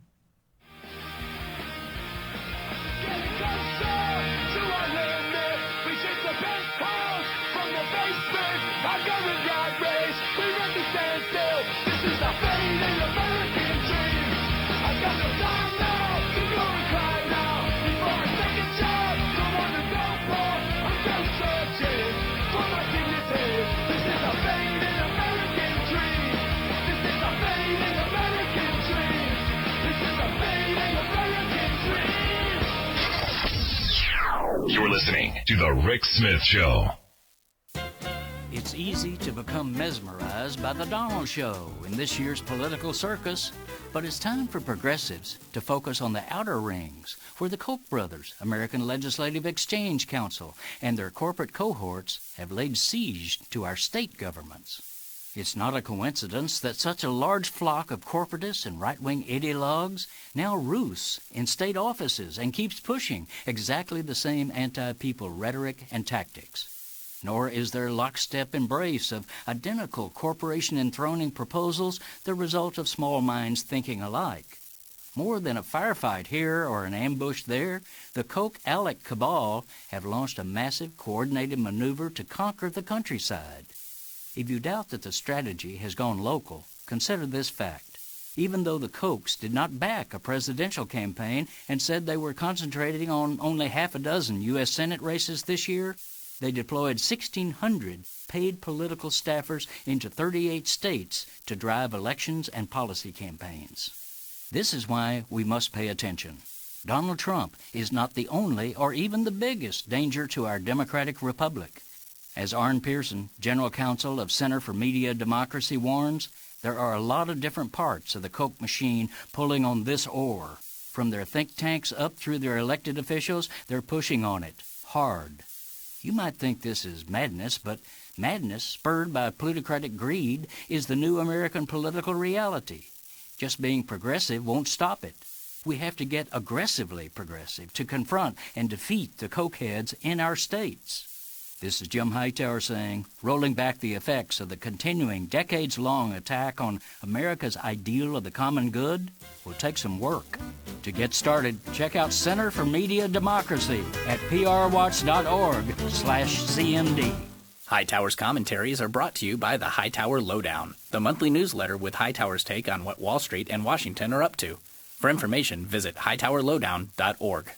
You're listening to The Rick Smith Show. It's easy to become mesmerized by The Donald Show in this year's political circus, but it's time for progressives to focus on the outer rings, where the Koch brothers, American Legislative Exchange Council, and their corporate cohorts have laid siege to our state governments. It's not a coincidence that such a large flock of corporatists and right-wing ideologues now roosts in state offices and keeps pushing exactly the same anti-people rhetoric and tactics. Nor is their lockstep embrace of identical corporation-enthroning proposals the result of small minds thinking alike. More than a firefight here or an ambush there, the Koch-Alec cabal have launched a massive coordinated maneuver to conquer the countryside. If you doubt that the strategy has gone local, consider this fact. Even though the Kochs did not back a presidential campaign and said they were concentrating on only half a dozen U.S. Senate races this year, they deployed 1,600 paid political staffers into 38 states to drive elections and policy campaigns. This is why we must pay attention. Donald Trump is not the only or even the biggest danger to our democratic republic. As Arne Pearson, General Counsel of Center for Media Democracy, warns, there are a lot of different parts of the Koch machine pulling on this oar. From their think tanks up through their elected officials, they're pushing on it hard. You might think this is madness, but madness, spurred by plutocratic greed, is the new American political reality. Just being progressive won't stop it. We have to get aggressively progressive to confront and defeat the cokeheads in our states. This is Jim Hightower saying, rolling back the effects of the continuing decades-long attack on America's ideal of the common good will take some work. To get started, check out Center for Media Democracy at prwatch.org/CMD. Hightower's commentaries are brought to you by the Hightower Lowdown, the monthly newsletter with Hightower's take on what Wall Street and Washington are up to. For information, visit hightowerlowdown.org.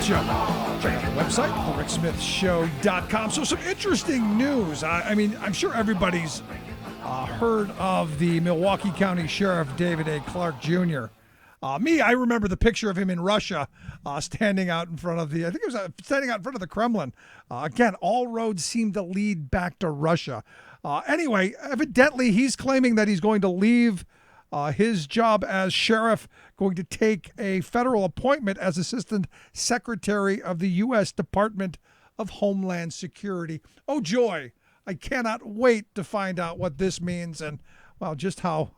Show. Check out the website, thericksmithshow.com. So some interesting news. I mean, I'm sure everybody's heard of the Milwaukee County Sheriff David A. Clark Jr. I remember the picture of him in Russia standing out in front of standing out in front of the Kremlin. Again, all roads seem to lead back to Russia. Anyway, evidently he's claiming that he's going to leave his job as sheriff, going to take a federal appointment as Assistant Secretary of the U.S. Department of Homeland Security. Oh, joy. I cannot wait to find out what this means and, well, just how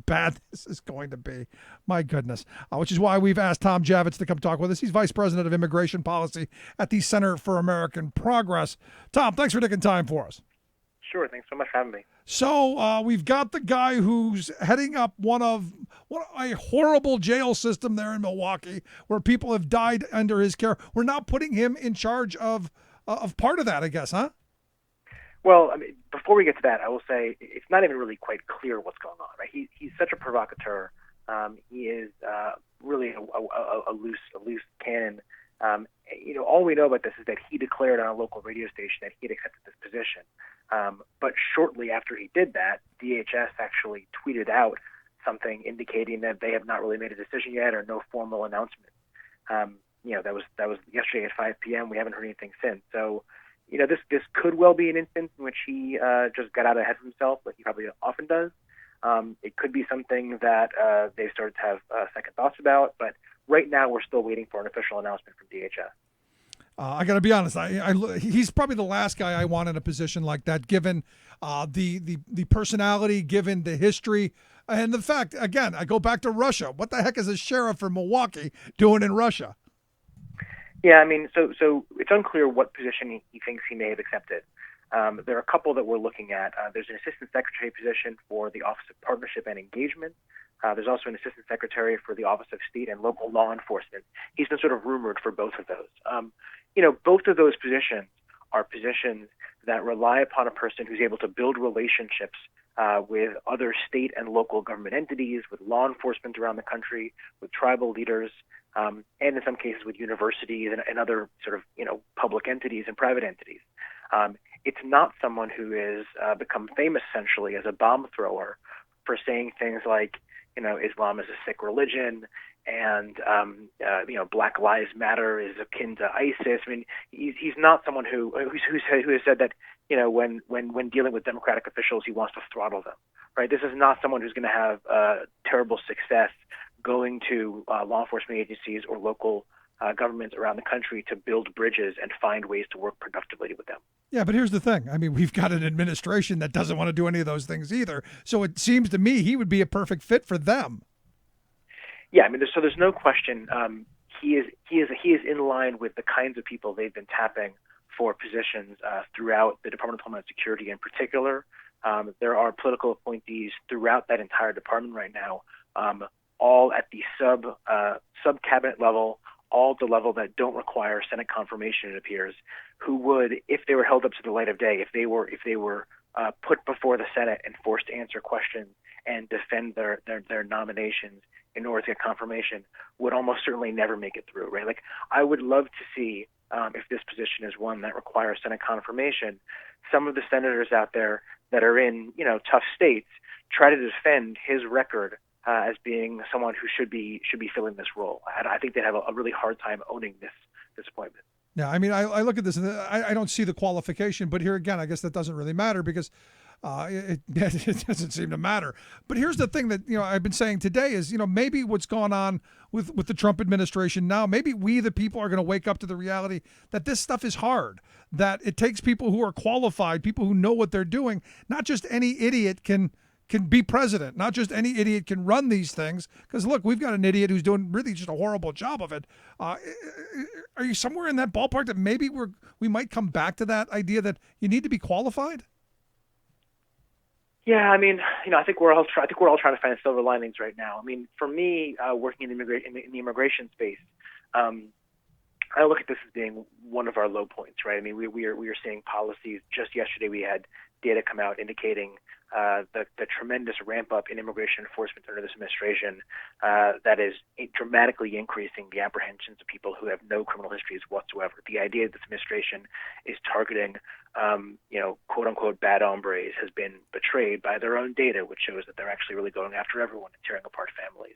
bad this is going to be. My goodness. Which is why we've asked Tom Javits to come talk with us. He's Vice President of Immigration Policy at the Center for American Progress. Tom, thanks for taking time for us. Sure. Thanks so much for having me. So we've got the guy who's heading up one of a horrible jail system there in Milwaukee where people have died under his care. We're now putting him in charge of part of that, I guess, huh? Well, I mean, before we get to that, I will say it's not even really quite clear what's going on, right? He's such a provocateur. He is really a loose cannon. All we know about this is that he declared on a local radio station that he had accepted this position. But shortly after he did that, DHS actually tweeted out something indicating that they have not really made a decision yet or no formal announcement. That was yesterday at 5 p.m. We haven't heard anything since. So, this could well be an instance in which he just got out ahead of himself, like he probably often does. It could be something that they started to have second thoughts about, but right now we're still waiting for an official announcement from DHS. I got to be honest. He's probably the last guy I want in a position like that, given the personality, given the history, and the fact. Again, I go back to Russia. What the heck is a sheriff from Milwaukee doing in Russia? Yeah, I mean, so it's unclear what position he thinks he may have accepted. There are a couple that we're looking at. There's an assistant secretary position for the Office of Partnership and Engagement. There's also an assistant secretary for the Office of State and Local Law Enforcement. He's been sort of rumored for both of those. Both of those positions are positions that rely upon a person who's able to build relationships with other state and local government entities, with law enforcement around the country, with tribal leaders, and in some cases with universities and other sort of, public entities and private entities. It's not someone who has become famous essentially as a bomb thrower for saying things like, Islam is a sick religion and, Black Lives Matter is akin to ISIS. I mean, he's not someone who has said that, when dealing with Democratic officials, he wants to throttle them, right? This is not someone who's going to have terrible success going to law enforcement agencies or local governments around the country to build bridges and find ways to work productively with them. Yeah, but here's the thing. I mean, we've got an administration that doesn't want to do any of those things either. So it seems to me he would be a perfect fit for them. Yeah, I mean, there's no question. He is in line with the kinds of people they've been tapping for positions throughout the Department of Homeland Security in particular. There are political appointees throughout that entire department right now, all at the sub cabinet level, all at the level that don't require Senate confirmation, it appears, who would, if they were held up to the light of day, if they were put before the Senate and forced to answer questions and defend their nominations in order to get confirmation, would almost certainly never make it through, right? Like, I would love to see, if this position is one that requires Senate confirmation, some of the senators out there that are in, tough states try to defend his record as being someone who should be filling this role. I think they'd have a really hard time owning this appointment. Yeah, I mean, I look at this and I don't see the qualification, but here again, I guess that doesn't really matter because it doesn't seem to matter. But here's the thing that I've been saying today is maybe what's going on with the Trump administration now, maybe we the people are going to wake up to the reality that this stuff is hard, that it takes people who are qualified, people who know what they're doing. Not just any idiot can be president. Not just any idiot can run these things. Because look, we've got an idiot who's doing really just a horrible job of it. Are you somewhere in that ballpark that maybe we might come back to that idea that you need to be qualified? Yeah, I mean, I think we're all trying to find silver linings right now. I mean, for me, working in the immigration space, I look at this as being one of our low points, right? I mean, we are seeing policies. Just yesterday, we had data come out indicating the tremendous ramp up in immigration enforcement under this administration that is dramatically increasing the apprehensions of people who have no criminal histories whatsoever. The idea that this administration is targeting, quote unquote, bad hombres has been betrayed by their own data, which shows that they're actually really going after everyone and tearing apart families.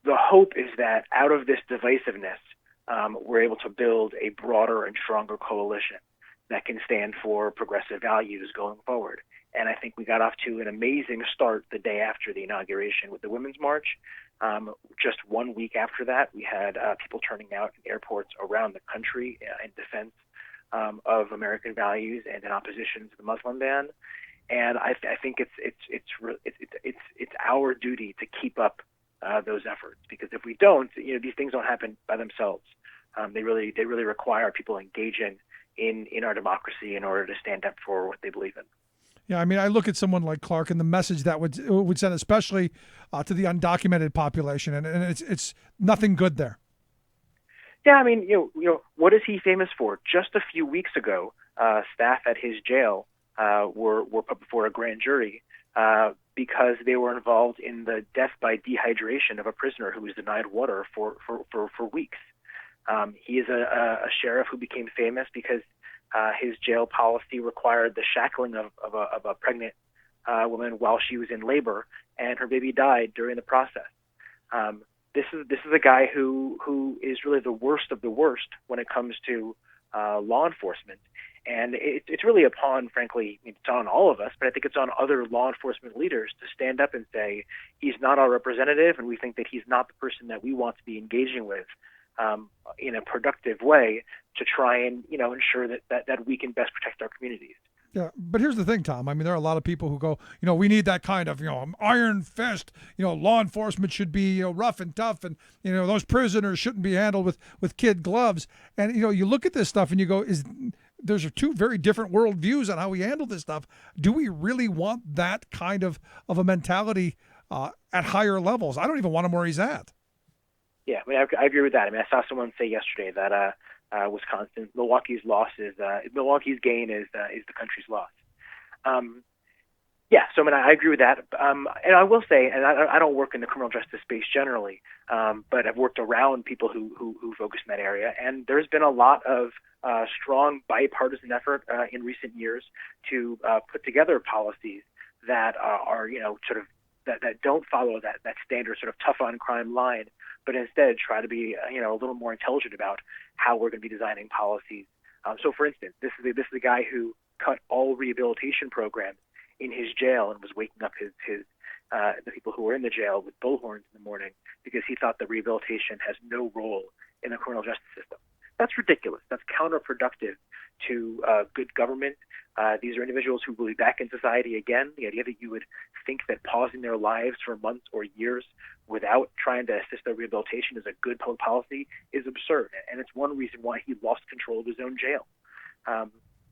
The hope is that out of this divisiveness, we're able to build a broader and stronger coalition that can stand for progressive values going forward. And I think we got off to an amazing start the day after the inauguration with the Women's March. Just 1 week after that, we had people turning out in airports around the country in defense of American values and in opposition to the Muslim ban. And I think it's our duty to keep up those efforts, because if we don't, these things don't happen by themselves. They really require people engaging in our democracy in order to stand up for what they believe in. Yeah, I mean, I look at someone like Clark and the message that would send, especially to the undocumented population, and it's nothing good there. Yeah, I mean, what is he famous for? Just a few weeks ago, staff at his jail were put before a grand jury because they were involved in the death by dehydration of a prisoner who was denied water for weeks. He is a sheriff who became famous because his jail policy required the shackling of a pregnant woman while she was in labor, and her baby died during the process. This is a guy who is really the worst of the worst when it comes to law enforcement. And it's really upon, frankly, it's on all of us, but I think it's on other law enforcement leaders to stand up and say, he's not our representative, and we think that he's not the person that we want to be engaging with in a productive way to try and, ensure that we can best protect our communities. Yeah, but here's the thing, Tom. I mean, there are a lot of people who go, we need that kind of, iron fist. Law enforcement should be, rough and tough, and those prisoners shouldn't be handled with kid gloves. And you look at this stuff and you go, there's two very different worldviews on how we handle this stuff. Do we really want that kind of a mentality at higher levels? I don't even want him where he's at. Yeah, I mean, I agree with that. I mean, I saw someone say yesterday that Milwaukee's gain is the country's loss. Yeah, so I mean, I agree with that. And I will say, and I don't work in the criminal justice space generally, but I've worked around people who focus in that area, and there's been a lot of strong bipartisan effort in recent years to put together policies that are, sort of that don't follow that standard sort of tough on crime line, but instead try to be, a little more intelligent about how we're going to be designing policies. So, for instance, this is a guy who cut all rehabilitation programs in his jail and was waking up the people who were in the jail with bullhorns in the morning because he thought that rehabilitation has no role in the criminal justice system. That's ridiculous. That's counterproductive to good government. These are individuals who will be back in society again. The idea that you would think that pausing their lives for months or years without trying to assist their rehabilitation is a good public policy is absurd. And it's one reason why he lost control of his own jail.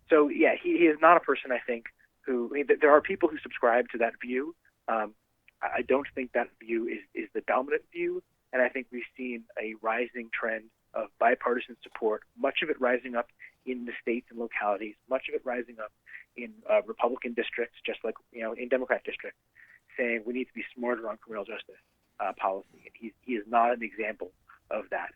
So, yeah, he is not a person, I think, there are people who subscribe to that view. I don't think that view is the dominant view. And I think we've seen a rising trend of bipartisan support, much of it rising up in the states and localities, much of it rising up in Republican districts, just like in Democrat districts, saying we need to be smarter on criminal justice policy. And he is not an example of that.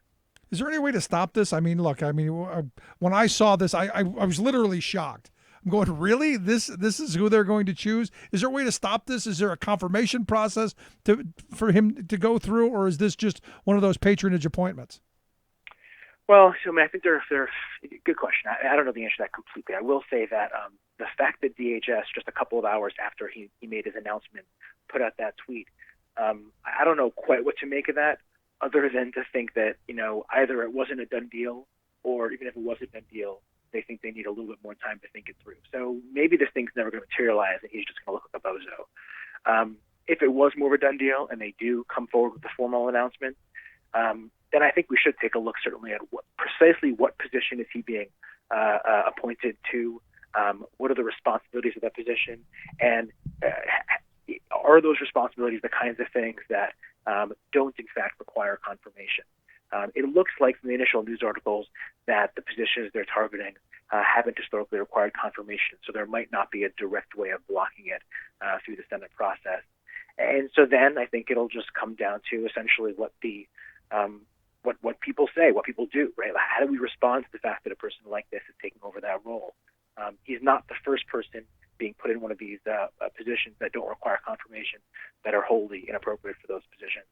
Is there any way to stop this? I mean, look, when I saw this, I was literally shocked. I'm going, really? This is who they're going to choose? Is there a way to stop this? Is there a confirmation process for him to go through, or is this just one of those patronage appointments? Well, I mean, I think they're good question. I don't know the answer to that completely. I will say that the fact that DHS, just a couple of hours after he made his announcement, put out that tweet, I don't know quite what to make of that, other than to think that, either it wasn't a done deal, or even if it was a done deal, they think they need a little bit more time to think it through. So maybe this thing's never going to materialize, and he's just going to look like a bozo. If it was more of a done deal, and they do come forward with the formal announcement, then I think we should take a look certainly at precisely what position is he being appointed to, what are the responsibilities of that position, and are those responsibilities the kinds of things that don't in fact require confirmation. It looks like from the initial news articles that the positions they're targeting haven't historically required confirmation, so there might not be a direct way of blocking it through the Senate process. And so then I think it'll just come down to essentially what what people say, what people do, right? How do we respond to the fact that a person like this is taking over that role? He's not the first person being put in one of these positions that don't require confirmation, that are wholly inappropriate for those positions.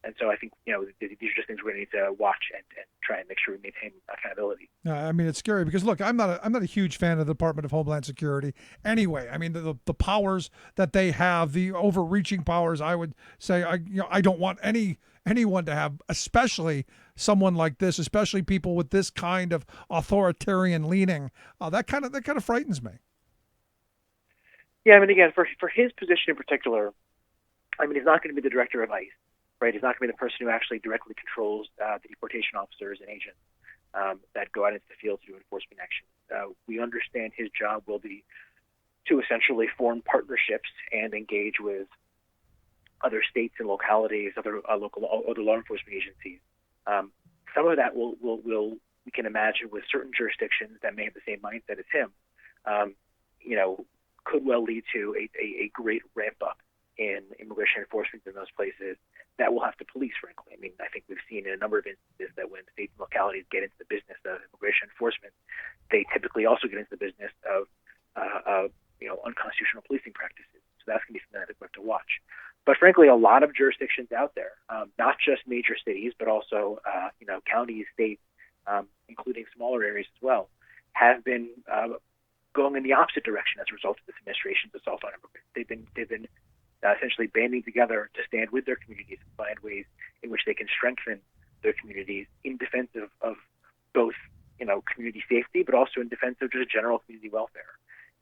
And so I think, these are just things we're going to need to watch and try and make sure we maintain accountability. I mean, it's scary because, look, I'm not a huge fan of the Department of Homeland Security anyway. I mean, the powers that they have, the overreaching powers, I would say, I don't want anyone to have, especially someone like this, especially people with this kind of authoritarian leaning. That kind of frightens me. Yeah, I mean, again, for his position in particular, I mean, he's not going to be the director of ICE. Right, he's not going to be the person who actually directly controls the deportation officers and agents that go out into the field to do enforcement action. We understand his job will be to essentially form partnerships and engage with other states and localities, other law enforcement agencies. Some of that will we can imagine with certain jurisdictions that may have the same mindset as him, could well lead to a great ramp up in immigration enforcement in those places that we'll have to police, frankly. I mean, I think we've seen in a number of instances that when states and localities get into the business of immigration enforcement, they typically also get into the business of unconstitutional policing practices. So that's going to be something that we have to watch. But frankly, a lot of jurisdictions out there, not just major cities, but also counties, states, including smaller areas as well, have been going in the opposite direction as a result of this administration's assault on immigrants. They've been essentially banding together to stand with their communities and find ways in which they can strengthen their communities in defense of both community safety, but also in defense of just general community welfare.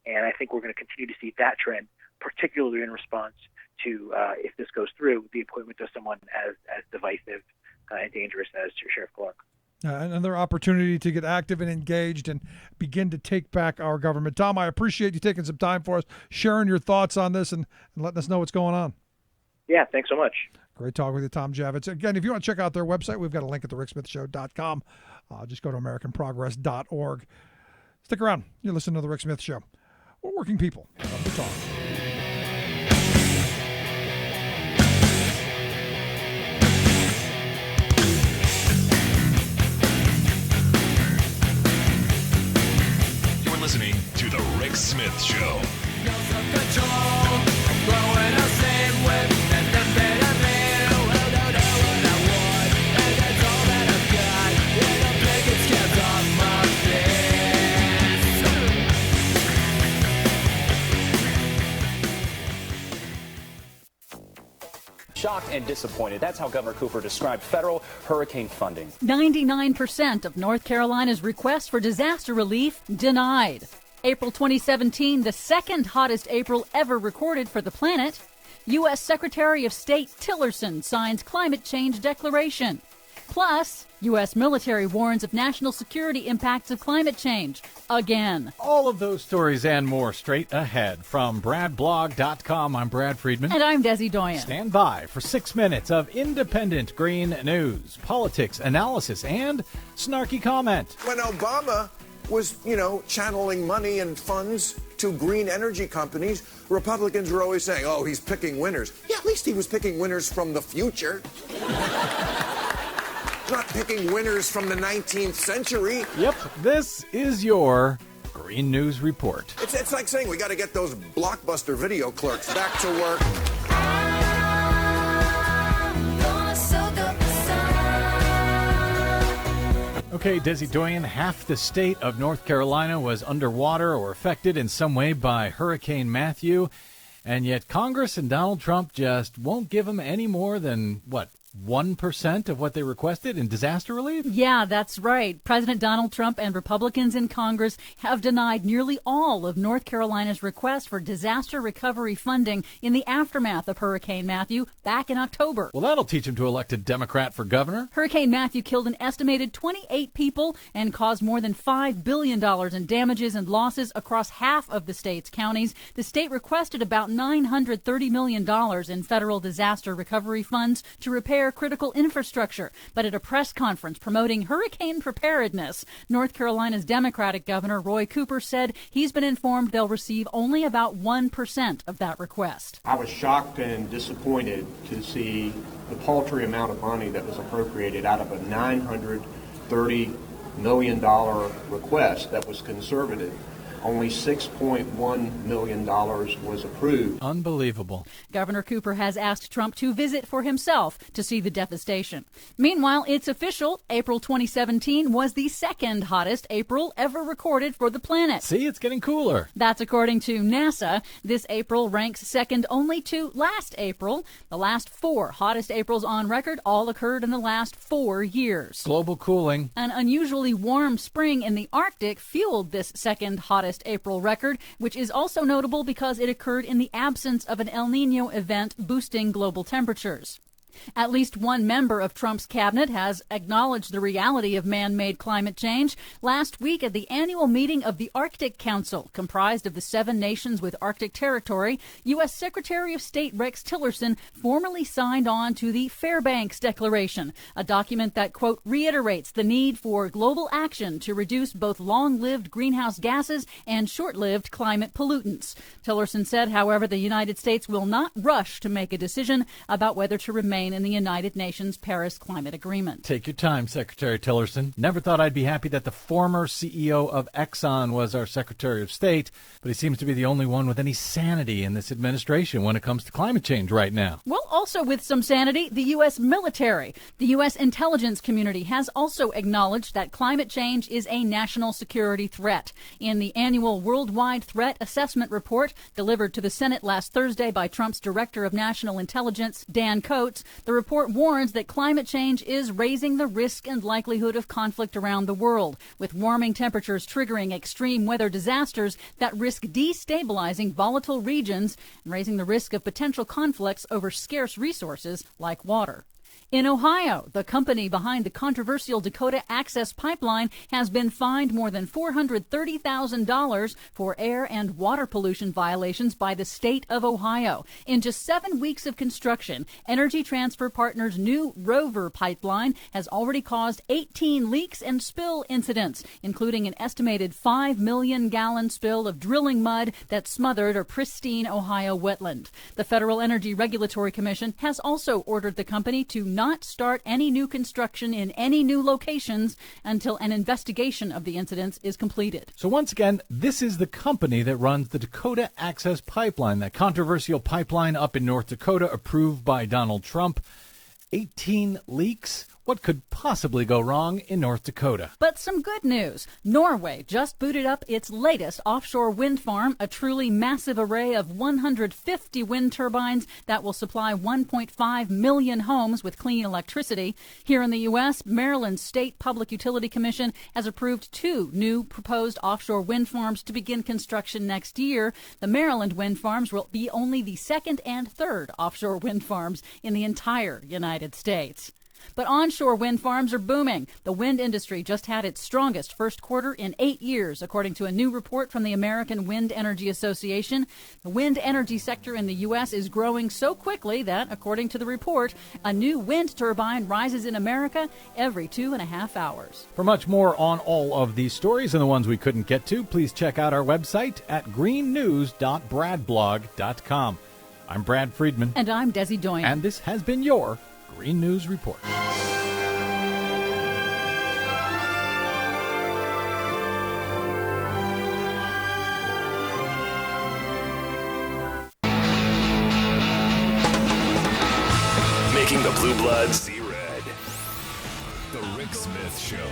And I think we're going to continue to see that trend, particularly in response to, if this goes through, the appointment of someone as divisive and dangerous as Sheriff Clark. Another opportunity to get active and engaged and begin to take back our government. Tom, I appreciate you taking some time for us, sharing your thoughts on this and letting us know what's going on. Yeah, thanks so much. Great talking with you, Tom Javits. Again, if you want to check out their website, we've got a link at thericksmithshow.com. Just go to AmericanProgress.org. Stick around. You're listening to The Rick Smith Show. We're working people. Love to talk. Listening to The Rick Smith Show. Shocked and disappointed. That's how Governor Cooper described federal hurricane funding. 99% of North Carolina's requests for disaster relief denied. April 2017, the second hottest April ever recorded for the planet. U.S. Secretary of State Tillerson signs climate change declaration. Plus, U.S. military warns of national security impacts of climate change. Again. All of those stories and more straight ahead. From BradBlog.com, I'm Brad Friedman. And I'm Desi Doyen. Stand by for 6 minutes of independent green news, politics, analysis, and snarky comment. When Obama was, channeling money and funds to green energy companies, Republicans were always saying, oh, he's picking winners. Yeah, at least he was picking winners from the future. Not picking winners from the 19th century. Yep, this is your Green News Report. It's like saying we got to get those Blockbuster video clerks back to work. Okay, Desi Doyen, half the state of North Carolina was underwater or affected in some way by Hurricane Matthew, and yet Congress and Donald Trump just won't give them any more than, 1% of what they requested in disaster relief? Yeah, that's right. President Donald Trump and Republicans in Congress have denied nearly all of North Carolina's requests for disaster recovery funding in the aftermath of Hurricane Matthew back in October. Well, that'll teach him to elect a Democrat for governor. Hurricane Matthew killed an estimated 28 people and caused more than $5 billion in damages and losses across half of the state's counties. The state requested about $930 million in federal disaster recovery funds to repair critical infrastructure. But at a press conference promoting hurricane preparedness, North Carolina's Democratic Governor Roy Cooper said he's been informed they'll receive only about 1% of that request. I was shocked and disappointed to see the paltry amount of money that was appropriated out of a $930 million request that was conservative. Only $6.1 million was approved. Unbelievable. Governor Cooper has asked Trump to visit for himself to see the devastation. Meanwhile, it's official. April 2017 was the second hottest April ever recorded for the planet. See, it's getting cooler. That's according to NASA. This April ranks second only to last April. The last 4 hottest Aprils on record all occurred in the last 4 years. Global cooling. An unusually warm spring in the Arctic fueled this second hottest April record, which is also notable because it occurred in the absence of an El Nino event boosting global temperatures. At least one member of Trump's cabinet has acknowledged the reality of man-made climate change. Last week at the annual meeting of the Arctic Council, comprised of the 7 nations with Arctic territory, U.S. Secretary of State Rex Tillerson formally signed on to the Fairbanks Declaration, a document that, quote, reiterates the need for global action to reduce both long-lived greenhouse gases and short-lived climate pollutants. Tillerson said, however, the United States will not rush to make a decision about whether to remain in the United Nations Paris Climate Agreement. Take your time, Secretary Tillerson. Never thought I'd be happy that the former CEO of Exxon was our Secretary of State, but he seems to be the only one with any sanity in this administration when it comes to climate change right now. Well, also with some sanity, the U.S. military. The U.S. intelligence community has also acknowledged that climate change is a national security threat. In the annual Worldwide Threat Assessment Report delivered to the Senate last Thursday by Trump's Director of National Intelligence, Dan Coats, the report warns that climate change is raising the risk and likelihood of conflict around the world, with warming temperatures triggering extreme weather disasters that risk destabilizing volatile regions and raising the risk of potential conflicts over scarce resources like water. In Ohio, the company behind the controversial Dakota Access Pipeline has been fined more than $430,000 for air and water pollution violations by the state of Ohio. In just 7 weeks of construction, Energy Transfer Partners' new Rover pipeline has already caused 18 leaks and spill incidents, including an estimated 5 million gallon spill of drilling mud that smothered a pristine Ohio wetland. The Federal Energy Regulatory Commission has also ordered the company to not start any new construction in any new locations until an investigation of the incidents is completed. So once again, this is the company that runs the Dakota Access Pipeline, that controversial pipeline up in North Dakota approved by Donald Trump. 18 leaks. What could possibly go wrong in North Dakota? But some good news. Norway just booted up its latest offshore wind farm, a truly massive array of 150 wind turbines that will supply 1.5 million homes with clean electricity. Here in the U.S., Maryland's State Public Utility Commission has approved 2 new proposed offshore wind farms to begin construction next year. The Maryland wind farms will be only the 2nd and 3rd offshore wind farms in the entire United States. But onshore wind farms are booming. The wind industry just had its strongest first quarter in 8 years, according to a new report from the American Wind Energy Association. The wind energy sector in the U.S. is growing so quickly that, according to the report, a new wind turbine rises in America every 2.5 hours. For much more on all of these stories and the ones we couldn't get to, please check out our website at greennews.bradblog.com. I'm Brad Friedman. And I'm Desi Doyen. And this has been your Green News Report. Making the blue bloods see red. The Rick Smith Show.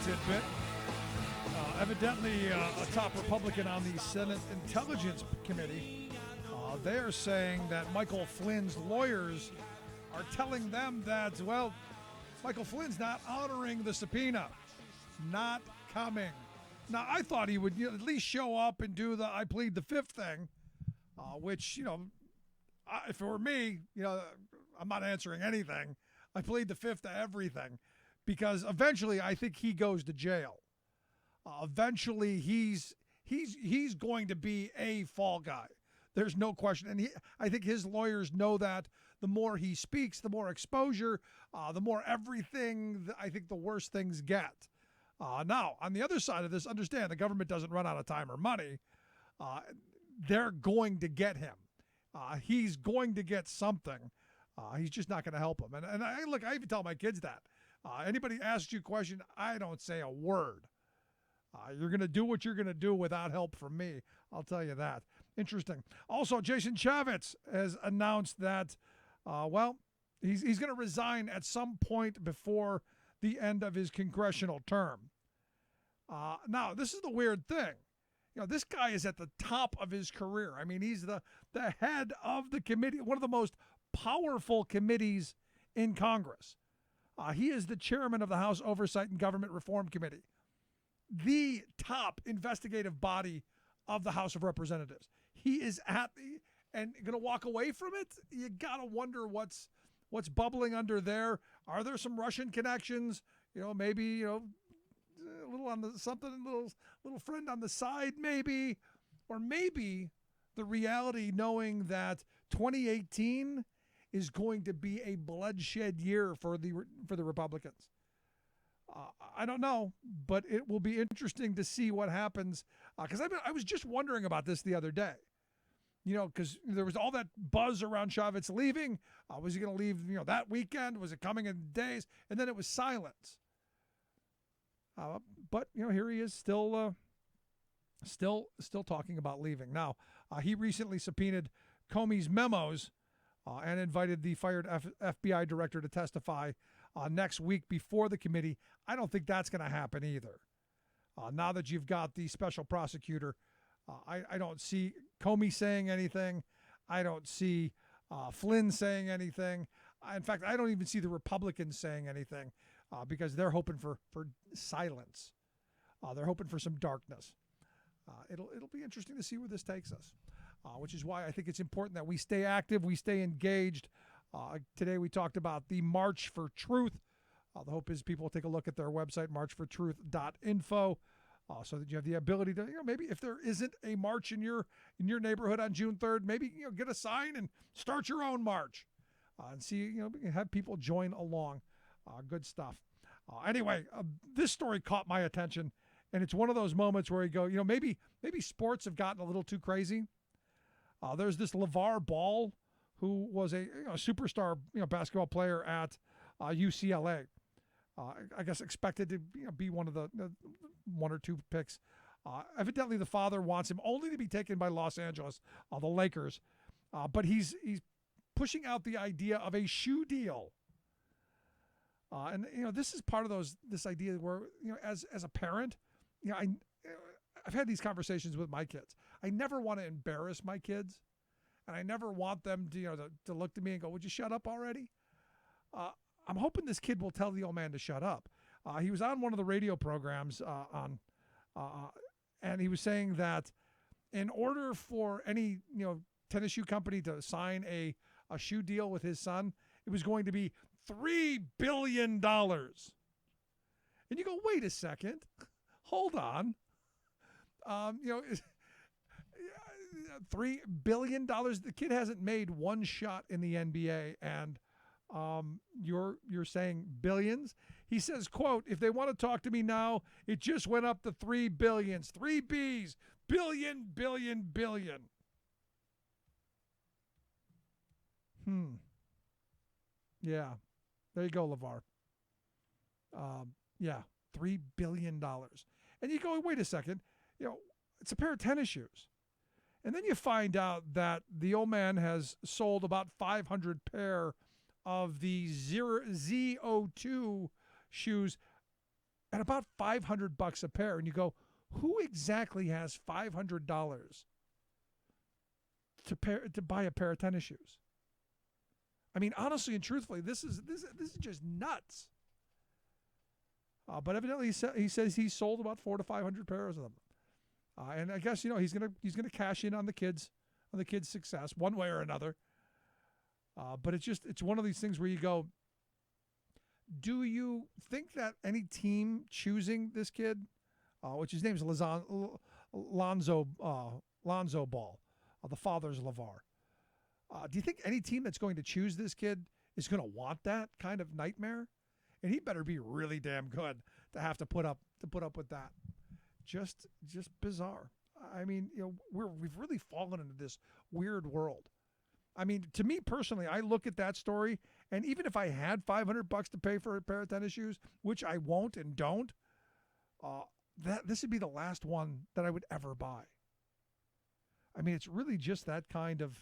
Tidbit. Evidently, a top Republican on the Senate Intelligence Committee, they are saying that Michael Flynn's lawyers are telling them that, well, Michael Flynn's not honoring the subpoena, not coming. Now, I thought he would at least show up and do the I plead the fifth thing, which, if it were me, I'm not answering anything. I plead the fifth to everything. Because eventually, I think he goes to jail. Eventually, he's going to be a fall guy. There's no question. And I think his lawyers know that the more he speaks, the more exposure, the more everything, I think the worse things get. Now, on the other side of this, understand the government doesn't run out of time or money. They're going to get him. He's going to get something. He's just not going to help him. And I even tell my kids that. Anybody asks you a question, I don't say a word. You're going to do what you're going to do without help from me. I'll tell you that. Interesting. Also, Jason Chaffetz has announced that, he's going to resign at some point before the end of his congressional term. Now, this is the weird thing. This guy is at the top of his career. I mean, he's the head of the committee, one of the most powerful committees in Congress. He is the chairman of the House Oversight and Government Reform Committee, the top investigative body of the House of Representatives. He is and going to walk away from it. You got to wonder what's bubbling under there. Are there some Russian connections? Maybe, a little on the something, little friend on the side, maybe, or maybe the reality knowing that 2018 is going to be a bloodshed year for the Republicans. I don't know, but it will be interesting to see what happens. Because I was just wondering about this the other day. Because there was all that buzz around Chavez leaving. Was he going to leave, that weekend? Was it coming in days? And then it was silence. But here he is, still talking about leaving. Now, he recently subpoenaed Comey's memos and invited the fired FBI director to testify next week before the committee. I don't think that's going to happen either. Now that you've got the special prosecutor, I don't see Comey saying anything. I don't see Flynn saying anything. In fact, I don't even see the Republicans saying anything because they're hoping for silence. They're hoping for some darkness. It'll be interesting to see where this takes us, which is why I think it's important that we stay active, we stay engaged. Today we talked about the March for Truth. The hope is people will take a look at their website, marchfortruth.info, so that you have the ability to, maybe if there isn't a march in your neighborhood on June 3rd, maybe get a sign and start your own march, and see have people join along. Good stuff. Anyway, this story caught my attention. And it's one of those moments where you go, maybe sports have gotten a little too crazy. There's this LeVar Ball, who was a superstar basketball player at UCLA. I guess expected to be one of the one or two picks. Evidently, the father wants him only to be taken by Los Angeles, the Lakers. But he's pushing out the idea of a shoe deal. And this is part of this idea where as a parent. I've had these conversations with my kids. I never want to embarrass my kids, and I never want them to look to me and go, "Would you shut up already?" I'm hoping this kid will tell the old man to shut up. He was on one of the radio programs and he was saying that in order for any tennis shoe company to sign a shoe deal with his son, it was going to be $3 billion. And you go, wait a second. Hold on. $3 billion. The kid hasn't made one shot in the NBA, and you're saying billions. He says, quote, "If they want to talk to me now, it just went up to 3 billions. 3 B's. Billion, billion, billion." Yeah. There you go, LeVar. Yeah. $3 billion. And you go, wait a second, it's a pair of tennis shoes. And then you find out that the old man has sold about 500 pair of the Z02 shoes at about $500 a pair. And you go, who exactly has $500 to buy a pair of tennis shoes? I mean, honestly and truthfully, this is just nuts. But evidently, he says he's sold about 400 to 500 pairs of them, and I guess he's gonna cash in on the kids' success one way or another. But it's one of these things where you go, do you think that any team choosing this kid, which his name is Lonzo Ball, the father's LeVar, do you think any team that's going to choose this kid is going to want that kind of nightmare? And he better be really damn good to have to put up with that. Just bizarre. I mean, we've really fallen into this weird world. I mean, to me personally, I look at that story, and even if I had $500 to pay for a pair of tennis shoes, which I won't and don't, this would be the last one that I would ever buy. I mean, it's really just that kind of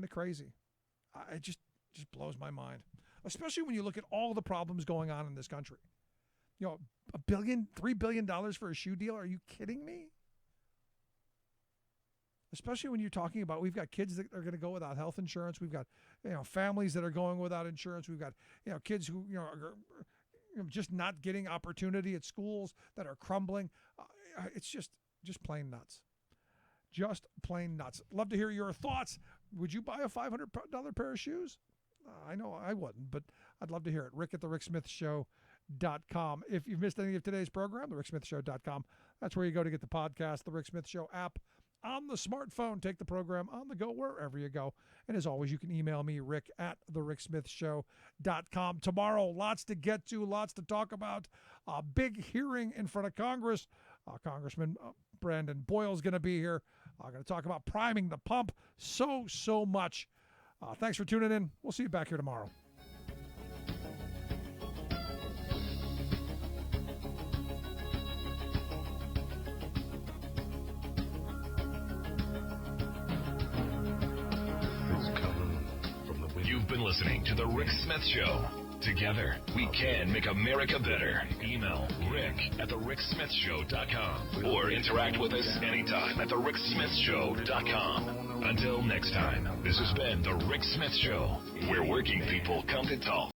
crazy. It just blows my mind, especially when you look at all the problems going on in this country. $3 billion for a shoe deal? Are you kidding me? especially when you're talking about, we've got kids that are going to go without health insurance. We've got, families that are going without insurance. We've got, kids who, are just not getting opportunity at schools that are crumbling. It's just plain nuts. Just plain nuts. Love to hear your thoughts. Would you buy a $500 pair of shoes? I know I wouldn't, but I'd love to hear it. Rick at thericksmithshow.com. If you've missed any of today's program, thericksmithshow.com. That's where you go to get the podcast, the Rick Smith Show app on the smartphone. Take the program on the go wherever you go. And as always, you can email me, Rick at thericksmithshow.com. Tomorrow, lots to get to, lots to talk about. A big hearing in front of Congress. Congressman Brandon Boyle's going to be here. Going to talk about priming the pump. So much. Thanks for tuning in. We'll see you back here tomorrow. You've been listening to The Rick Smith Show. Together, we can make America better. Email Rick at thericksmithshow.com or interact with us anytime at thericksmithshow.com. Until next time, this has been The Rick Smith Show, where working people come to talk.